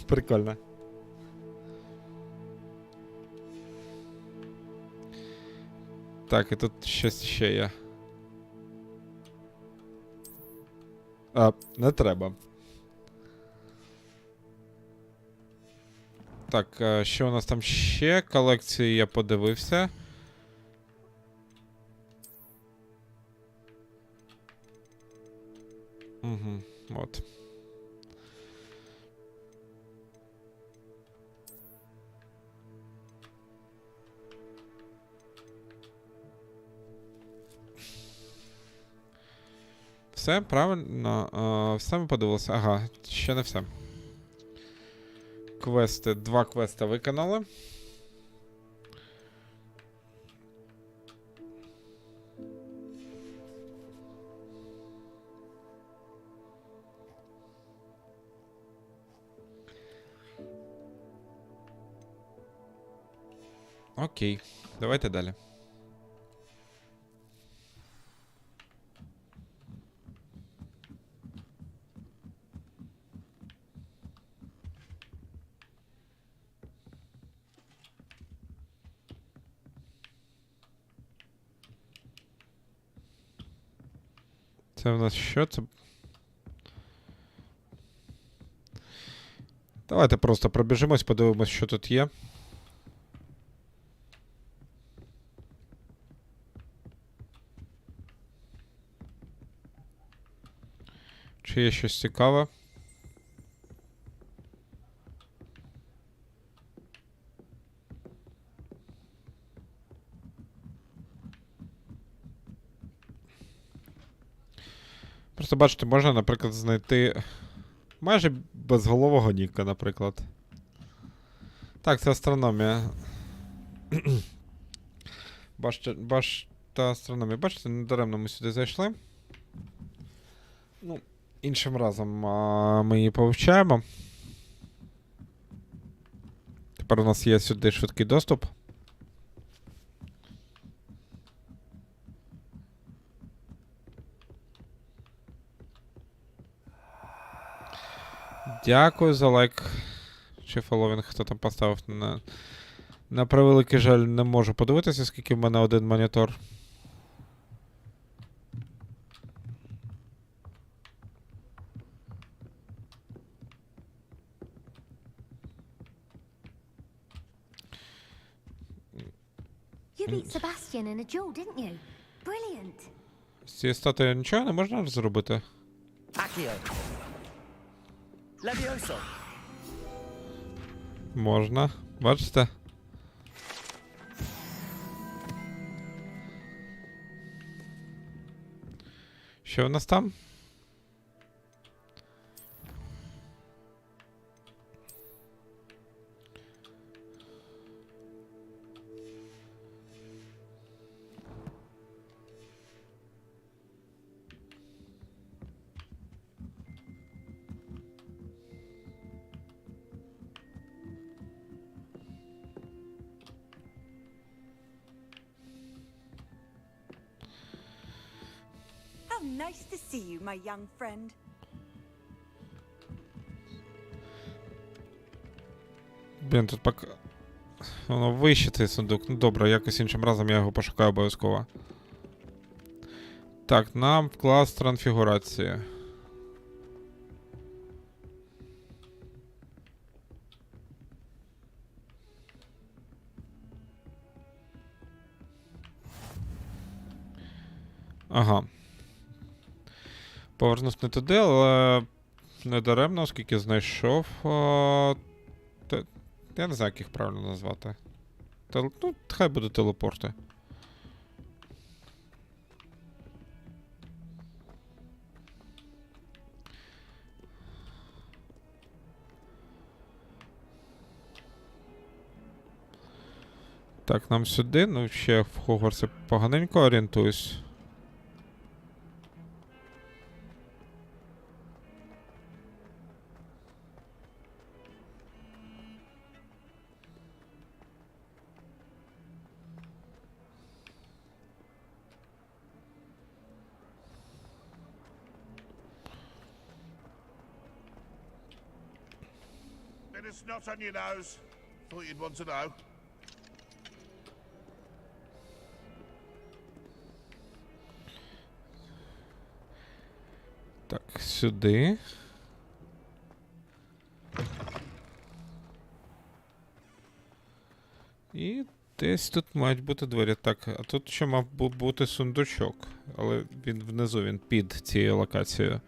Прикольно. Так, і тут щось ще є. Не треба. Так, що у нас там ще? Колекції я подивився. Угу, от. Все, правильно. Все ми подивилися. Ага, ще не все. Квести. 2 квеста виконали. Окей, давайте далі. Це в нас що? Це... Давайте просто пробіжимось, подивимось, що тут є. Чи є щось цікаве? Просто бачите, можна, наприклад, знайти майже безголового Ніка, наприклад. Так, це астрономія. Бачите, астрономія. Бачите, недаремно ми сюди зайшли. Ну, іншим разом ми її повивчаємо. Тепер у нас є сюди швидкий доступ. Дякую за лайк. Чи фоловінг, хто там поставив. На превеликий жаль, не можу подивитися, скільки в мене один монітор. You beat Sebastian in a duel, didn't you? Brilliant. З цієї статуї нічого не можна зробити? Можна. Бачите? Що у нас там? How nice to see you, my young friend. Блін, тут поки... Воно вище цей сундук. Ну добре, якось іншим разом я його пошукаю обов'язково. Так, нам клас трансфігурації. Ага. Повернусь не туди, але не даремно, оскільки знайшов... Я не знаю, як їх правильно назвати. Ну, хай будуть телепорти. Так, нам сюди, ну ще в Хогвартсі поганенько орієнтуюсь. Bit of snot on your nose. Thought you'd want to know. Так, сюди. І десь тут мають бути двері. Так, а тут ще мав бути сундучок. Але він внизу, він під цією локацією.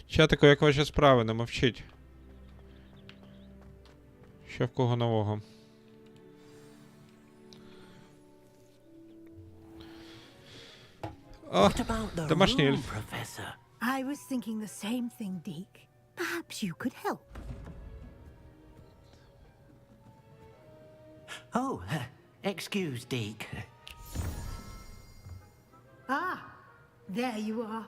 Чатику, як ваші справи? Не мовчіть. Що в кого нового? О, домашній ельф. I was thinking the same thing, Deke. Perhaps you could help. Oh, excuse, Deke. Ah, there you are.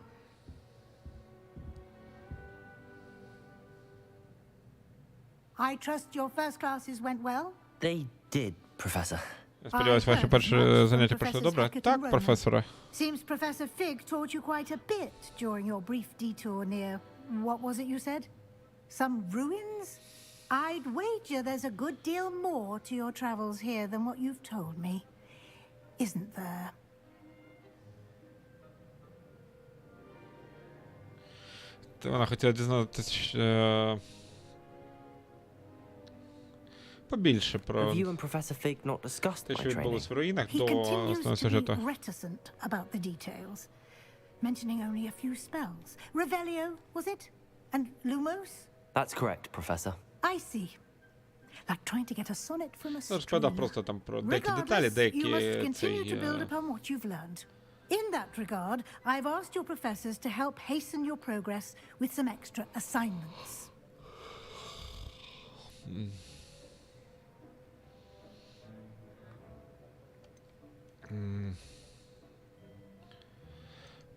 I trust your first classes went well? They did, Professor. Я сподіваюсь, ваші перші заняття пройшли добре. Так, професоре. Seems Professor Fig taught you quite a bit during your brief detour near, what was it you said? Some ruins? I'd wager there's a good deal more to your travels here than what you've told me. Isn't there? Вона хотіла дізнатися побільше про те, що відбулось в руїнах до основного сюжету. Reticent about the details, mentioning only a few spells. Revelio, was it? And Lumos? That's correct, Professor. I see. Like trying to get a sonnet from a Розповідав просто там про деякі деталі, деякі you must continue to build upon what you've learned. In that regard, I've asked your professors to help hasten your progress with some extra assignments.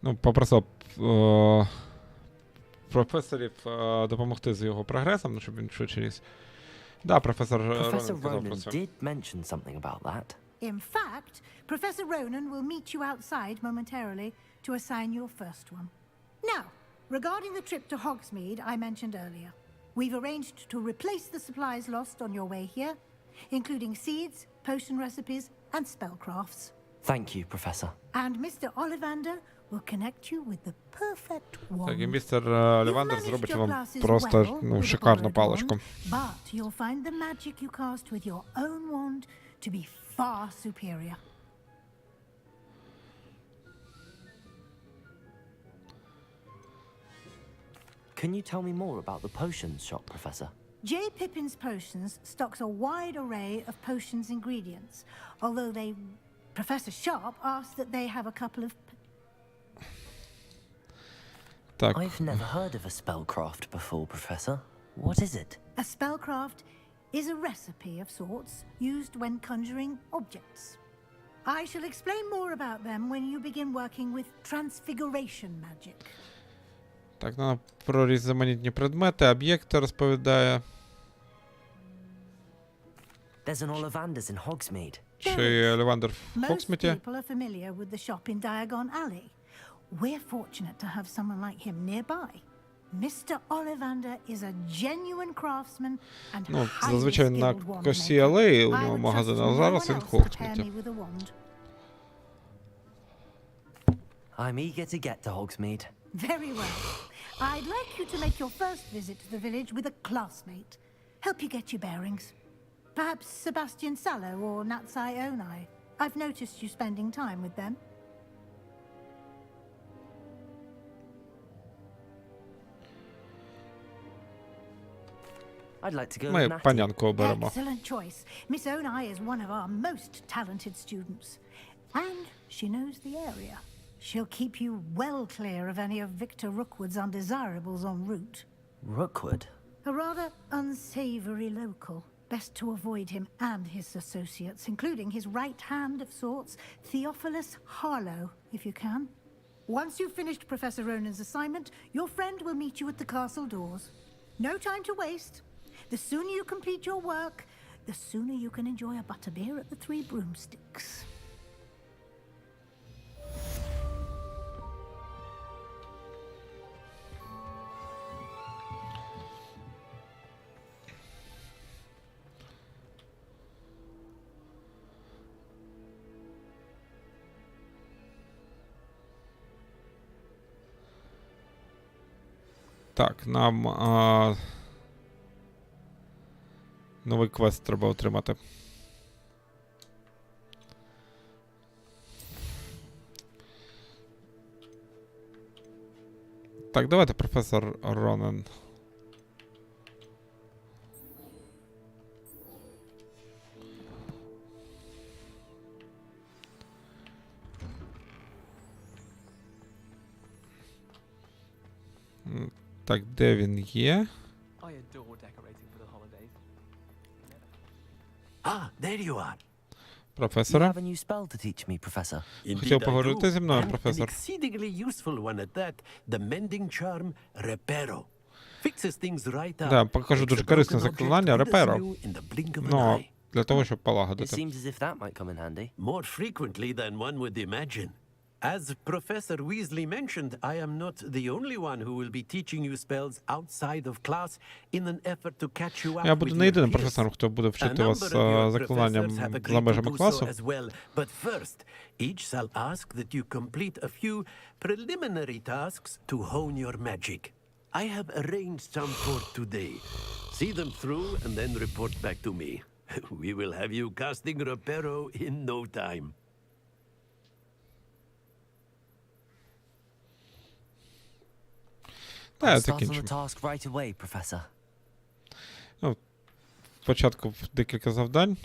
Ну, попросив професорів допомогти з його прогресом, щоб він швидше ріс. Да, професор Ronan did mention something about that. In fact, Professor Ronan will meet you outside momentarily to assign your first one. Now, regarding the trip to Hogsmeade I mentioned earlier, we've arranged to replace the supplies lost on your way here, including seeds, potion recipes, and spellcrafts. Thank you, Professor. And Mr. Ollivander will connect you with the perfect wand. Так, і містер Олівандер зробить вам просто, ну, шикарну паличку. But you'll find the magic you cast with your own wand to be far superior. Can you tell me more about the potions shop, Professor? J. Pippin's Potions stocks a wide array of potions ingredients, although Professor Sharp asked that they have a couple of... Так. I've never heard of a spellcraft before, Professor. What is it? A spellcraft is a recipe of sorts used when conjuring objects. I shall explain more about them when you begin working with transfiguration magic. Так, нам про різноманітні предмети, об'єкти розповідає. There's an Ollivander's in Hogsmeade. Чи Олівандер в Most Хоксміті? people are familiar with the shop in Diagon Alley. We're fortunate to have someone like him nearby. Mr. Ollivander is a genuine craftsman and Ну, highly зазвичай на skilled wand косі maker. алеї у I нього would магазин, trust а no зараз one він в else to pair Хоксміті. me with a wand. I'm eager to get to Hogsmeade. Very well. I'd like you to make your first visit to the village with a classmate. Help you get your bearings. Perhaps Sebastian Sallow or Natsai Onai. I've noticed you spending time with them. I'd like to go with Ми Natty. панянку оберемо. Excellent choice. Miss Onai is one of our most talented students. And she knows the area. She'll keep you well clear of any of Victor Rookwood's undesirables en route. Rookwood? A rather unsavory local. Best to avoid him and his associates, including his right hand of sorts, Theophilus Harlow, if you can. Once you've finished Professor Ronan's assignment, your friend will meet you at the castle doors. No time to waste. The sooner you complete your work, the sooner you can enjoy a butterbeer at the Three Broomsticks. Так, нам новий квест треба отримати. Так, давайте, професор Ронан. Так, де він є? Ah, there you are. Професоре? You have a new spell to teach me, Professor. Хотів поговорити зі мною, And an професор. exceedingly useful one at that. The mending charm Reparo. Fixes things right up. Да, покажу дуже корисне заклинання Реперо. In the blink of an Ну, eye. для того, щоб It полагодити. seems as if that might come in handy. More frequently than one would imagine. As Professor Weasley mentioned, I am not the only one who will be teaching you spells outside of class in an effort to catch you up Я with буду your не єдиним peers. професором, хто буде A вчити вас number of your заклинанням professors have за agreed to межами do so класу. as well. But first, each shall ask that you complete a few preliminary tasks to hone your magic. I have arranged some for today. See them through and then report back to me. We will have you casting Reparo in no time. Та, я I'll start on the закінчу. task right away, Professor. Ну, спочатку декілька завдань.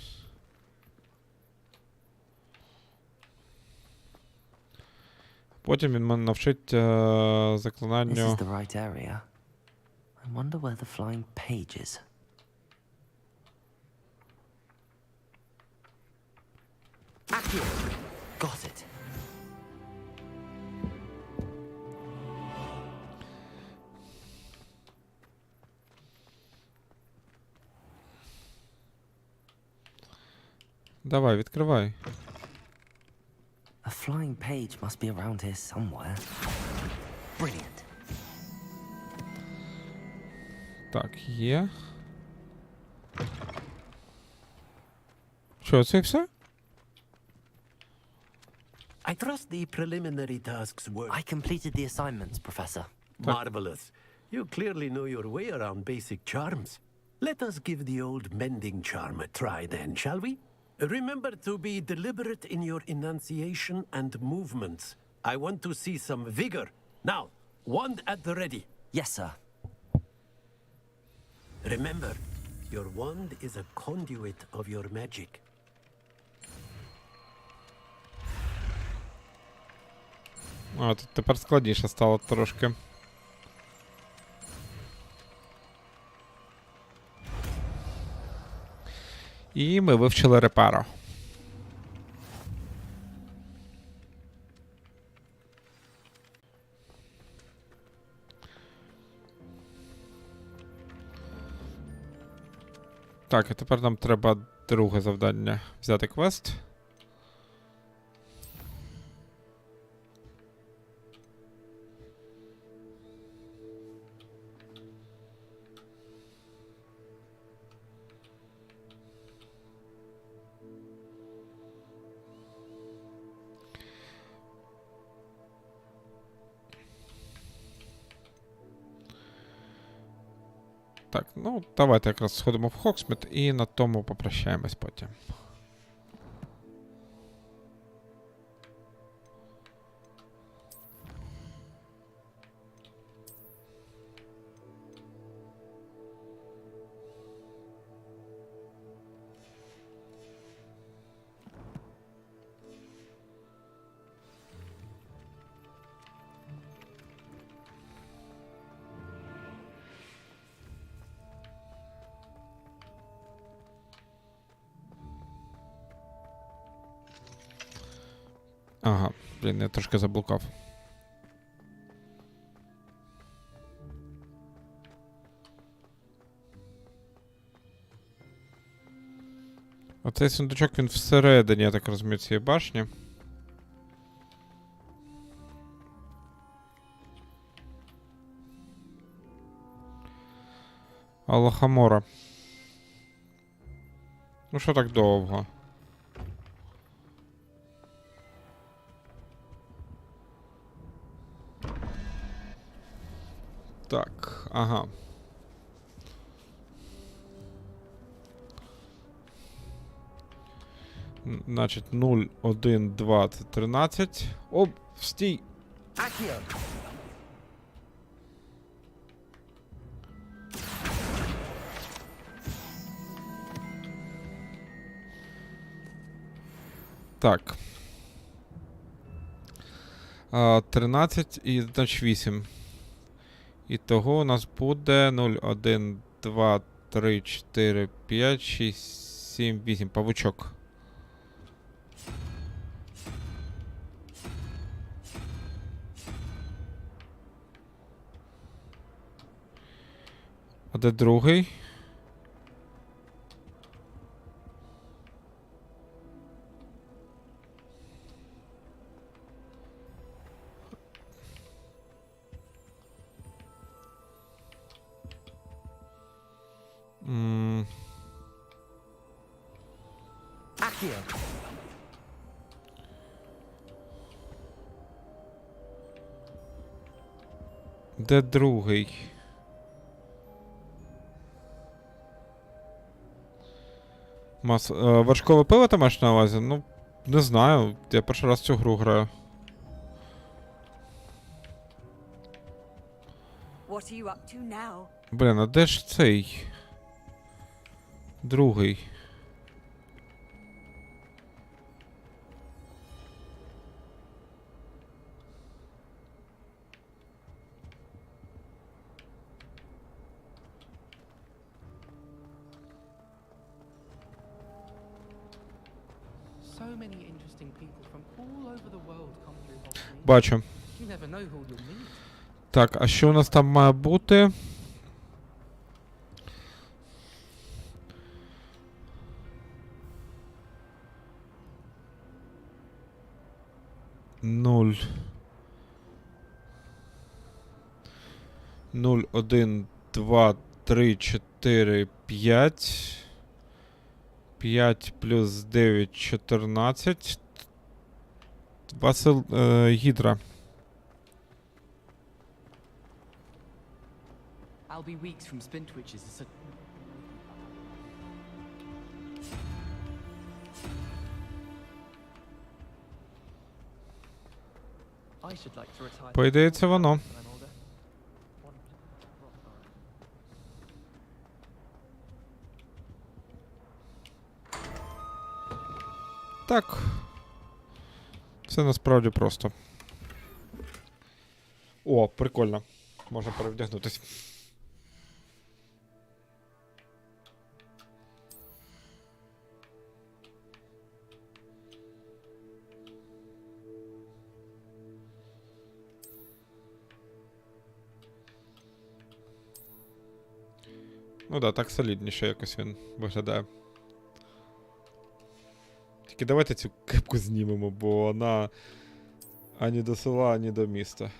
Потім він мене навчить This заклинанню. is the right area. I wonder where the flying page is. Got it. Давай, відкривай. A flying page must be around here somewhere. Brilliant. Так, є. Що, це і все? I trust the preliminary tasks were I completed the assignments, Professor. marvelous. You clearly know your way around basic charms. Let us give the old mending charm a try then, shall we? Remember to be deliberate in your enunciation and movements. I want to see some vigor. Now, wand at the ready. Yes, sir. Remember, your wand is a conduit of your magic. А, тут тепер складніше стало трошки. І ми вивчили Репаро. Так, а тепер нам треба друге завдання. Взяти квест. Так, ну, давайте якраз сходимо в Хоксміт і на тому попрощаємось потім. Ага, блін, я трошки заблукав. Оцей сундучок, він всередині, я так розумію, цієї башні. Алахамора. Ну що так довго? Так, ага. Значить, 0, 1, 2, це 13. Оп, стій! Так. 13 і значить 8. І того у нас буде 0, 1, 2, 3, 4, 5, 6, 7, 8. Павучок. А де другий? Де другий? Вершкове пиво ти маєш на увазі? Ну, не знаю. Я перший раз цю гру граю. What are you up to now? Блін, а де ж цей? Другий. So many interesting people from all over the world come through Hogwarts. Бачу. You never know who you'll meet. Так, а що у нас там має бути? Нуль. 0, 1, 2, 3, 4, 5. 5 плюс 9, 14. Гідра. I'll be weeks from Spintwitches. It's a... I should like to retire. По ідеї, це воно. Так. Все насправді просто. О, прикольно. Можна перевдягнутись. Ну да, так солідніше якось він виглядає. Тільки давайте цю кепку знімемо, бо вона ані до села, ані до міста.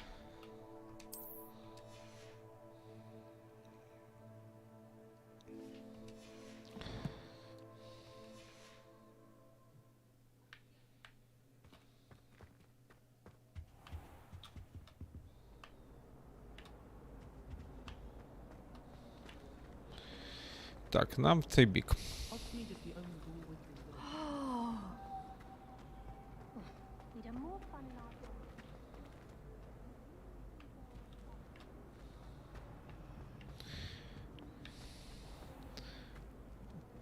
Так, нам в цей бік.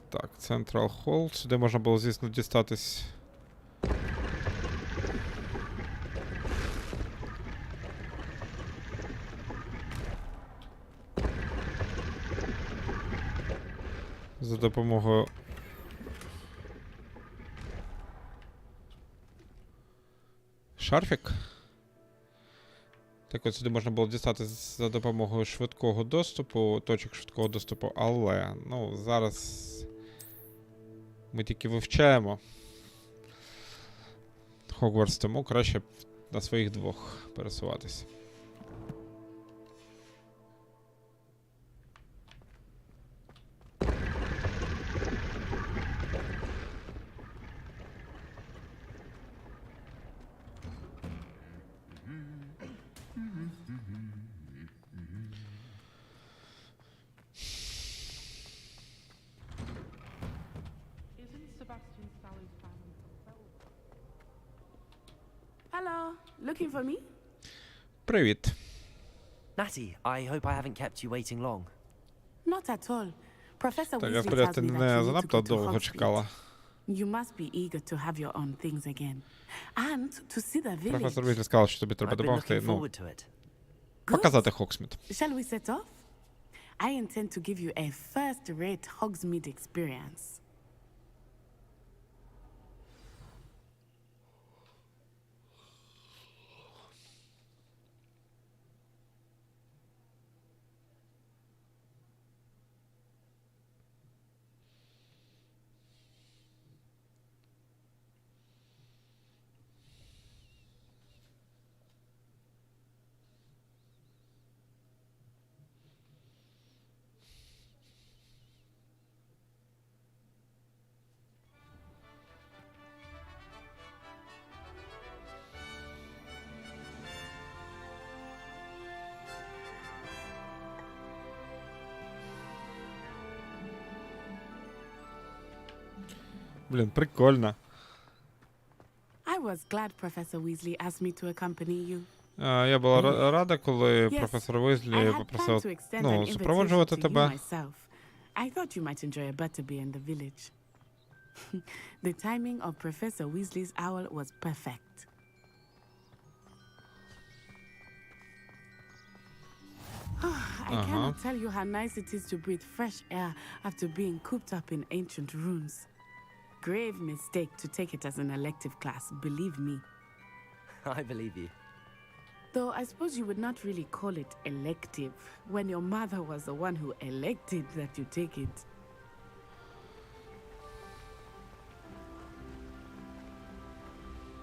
Так, Central Hall. Сюди можна було, звісно, дістатись. За допомогою шарфік. Так от сюди можна було дістати за допомогою швидкого доступу, точок швидкого доступу, але, ну, зараз ми тільки вивчаємо Hogwarts, тому краще на своїх двох пересуватись. Hello, looking for me? Привіт. Natty, I hope I haven't kept you waiting long. Not at all. Professor Так, я Weasley сподіваюся, tells ти me that не you need to занадто go to довго Hogsmeade. чекала. You must be eager to have your own things again. And to see the village. Професор Візлі сказав, що тобі треба I've been допомогти, looking ну, forward to it. показати Хогсмід. Shall we set off? I intend to give you a first-rate Hogsmeade experience. Блін, прикольно. I was glad Professor Weasley asked me to accompany you. Я була рада, коли Yes, професор I Візлі had planned попросив, to extend an ну, invitation супроводжувати to you тебе. myself. I thought you might enjoy a butterbeer in the village. The timing of Professor Weasley's owl was perfect. I cannot tell you how nice it is to breathe fresh air after being cooped up in ancient ruins. Grave mistake to take it as an elective class, believe me. I believe you. Though I suppose you would not really call it elective when your mother was the one who elected that you take it.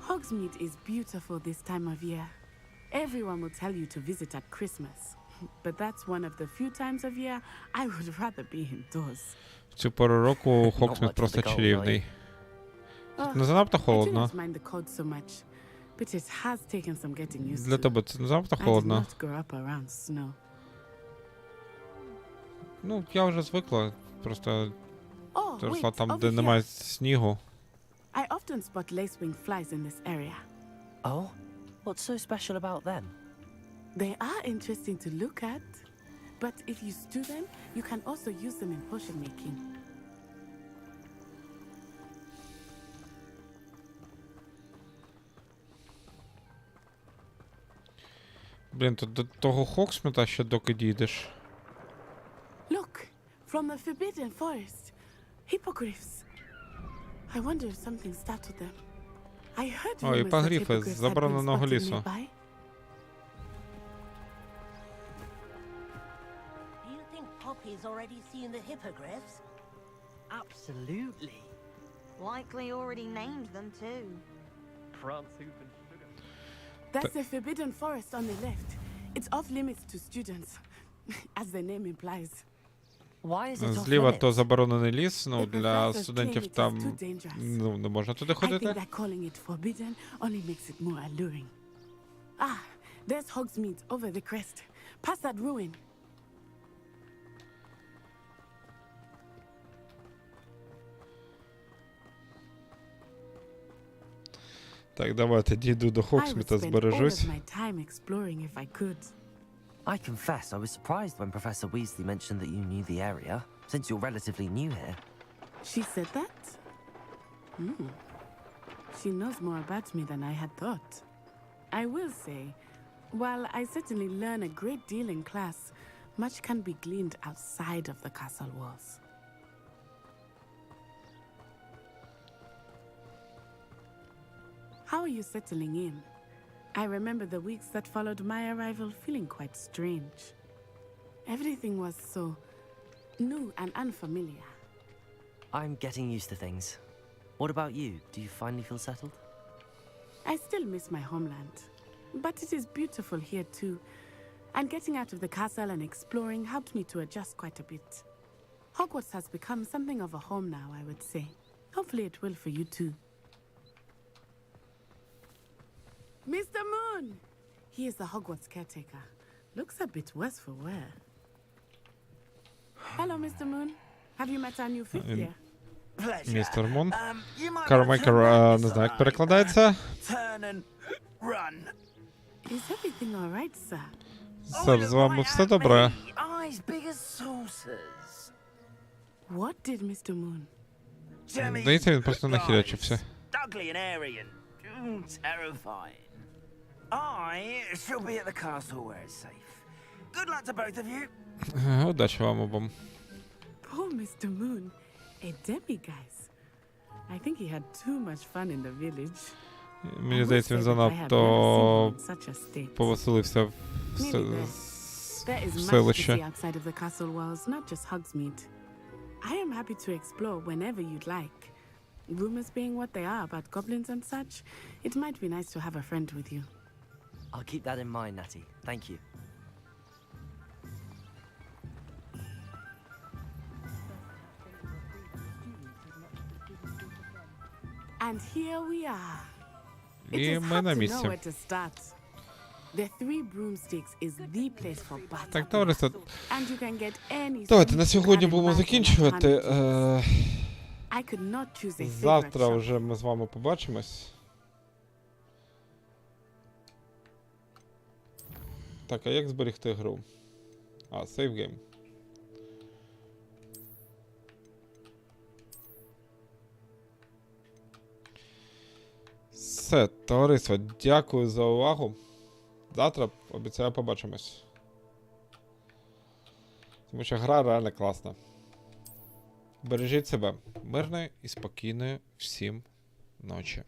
Hogsmeade is beautiful this time of year. Everyone will tell you to visit at Christmas. But that's one of the few times of year I would rather be indoors. В цю пору року Хогсмід просто чарівний. Тут не занадто I do холодно? not mind the cold so much, but it has taken some getting used Для to. тебе це не занадто I did холодно? not grow up around snow. Ну, я вже звикла. Просто Oh, ти росла wait, там, over де here. немає снігу. I often spot lacewing flies in this area. Oh? What's so special about them? They are interesting to look at, but if you stew them, you can also use them in potion making. Блін, тут до того Хогсміда ще доки дійдеш. Look, from the Forbidden Forest. Hippogriffs. I wonder if something startled them. I heard О, і rumors that пагріфи hippogriffs з had been забороненого spotted лісу. nearby. Do you think Poppy's already seen the hippogriffs? Absolutely. Likely already named them too. That's the Forbidden Forest on the left. It's off limits to students, as the name implies. Why is it off Зліва то limits? заборонений ліс, ну, The для professors студентів claim it is там, too dangerous. ну, не можна туди I think ходити. that calling it forbidden only makes it more alluring. Ah, there's Hogsmeade over the crest. Past that ruin. Так, давайте дійду до I would Хогсміда, spend all збережусь. of my time exploring if I could. I confess I was surprised when Professor Weasley mentioned that you knew the area, since you're relatively new here. She said that? She knows more about me than I had thought. I will say, while I certainly learn a great deal in class, much can be gleaned outside of the castle walls. How are you settling in? I remember the weeks that followed my arrival feeling quite strange. Everything was so new and unfamiliar. I'm getting used to things. What about you? Do you finally feel settled? I still miss my homeland, but it is beautiful here too. And getting out of the castle and exploring helped me to adjust quite a bit. Hogwarts has become something of a home now, I would say. Hopefully it will for you too. Mr. Moon! He is the Hogwarts caretaker. Looks a bit worse for wear. Hello, Mr. Moon. Have you met our new fifth year? Містер Мун. Кармейкер, не знаю, як перекладається. Is everything all right, sir? Сер, з вами все добре? Eyes big as saucers. What did Mr. Moon? Здається, він просто нахилячився. Ugly and airy and terrifying. I shall be at the castle where it's safe. Good luck to both of you. Удачі вам обом. Poor Mr. Moon. A demiguise. I think he had too much fun in the village. Мені здається, він занадто повеселився в селище. Outside of the castle walls, not just Hogsmeade. I am happy to explore whenever you'd like. Rumors being what they are about goblins and such, it might be nice to have a friend with you. I'll keep that in mind, Natty. Thank you. And here we are. І ми на місці. The Three Broomsticks is the place for battle. Так, товариство, And you can get any давайте на сьогодні будемо закінчувати. I could not choose a Завтра вже ми з вами побачимось. Так, а як зберегти гру? Save game. Все, товариство, дякую за увагу. Завтра, обіцяю, побачимось. Тому що гра реально класна. Бережіть себе. Мирної і спокійної всім ночі.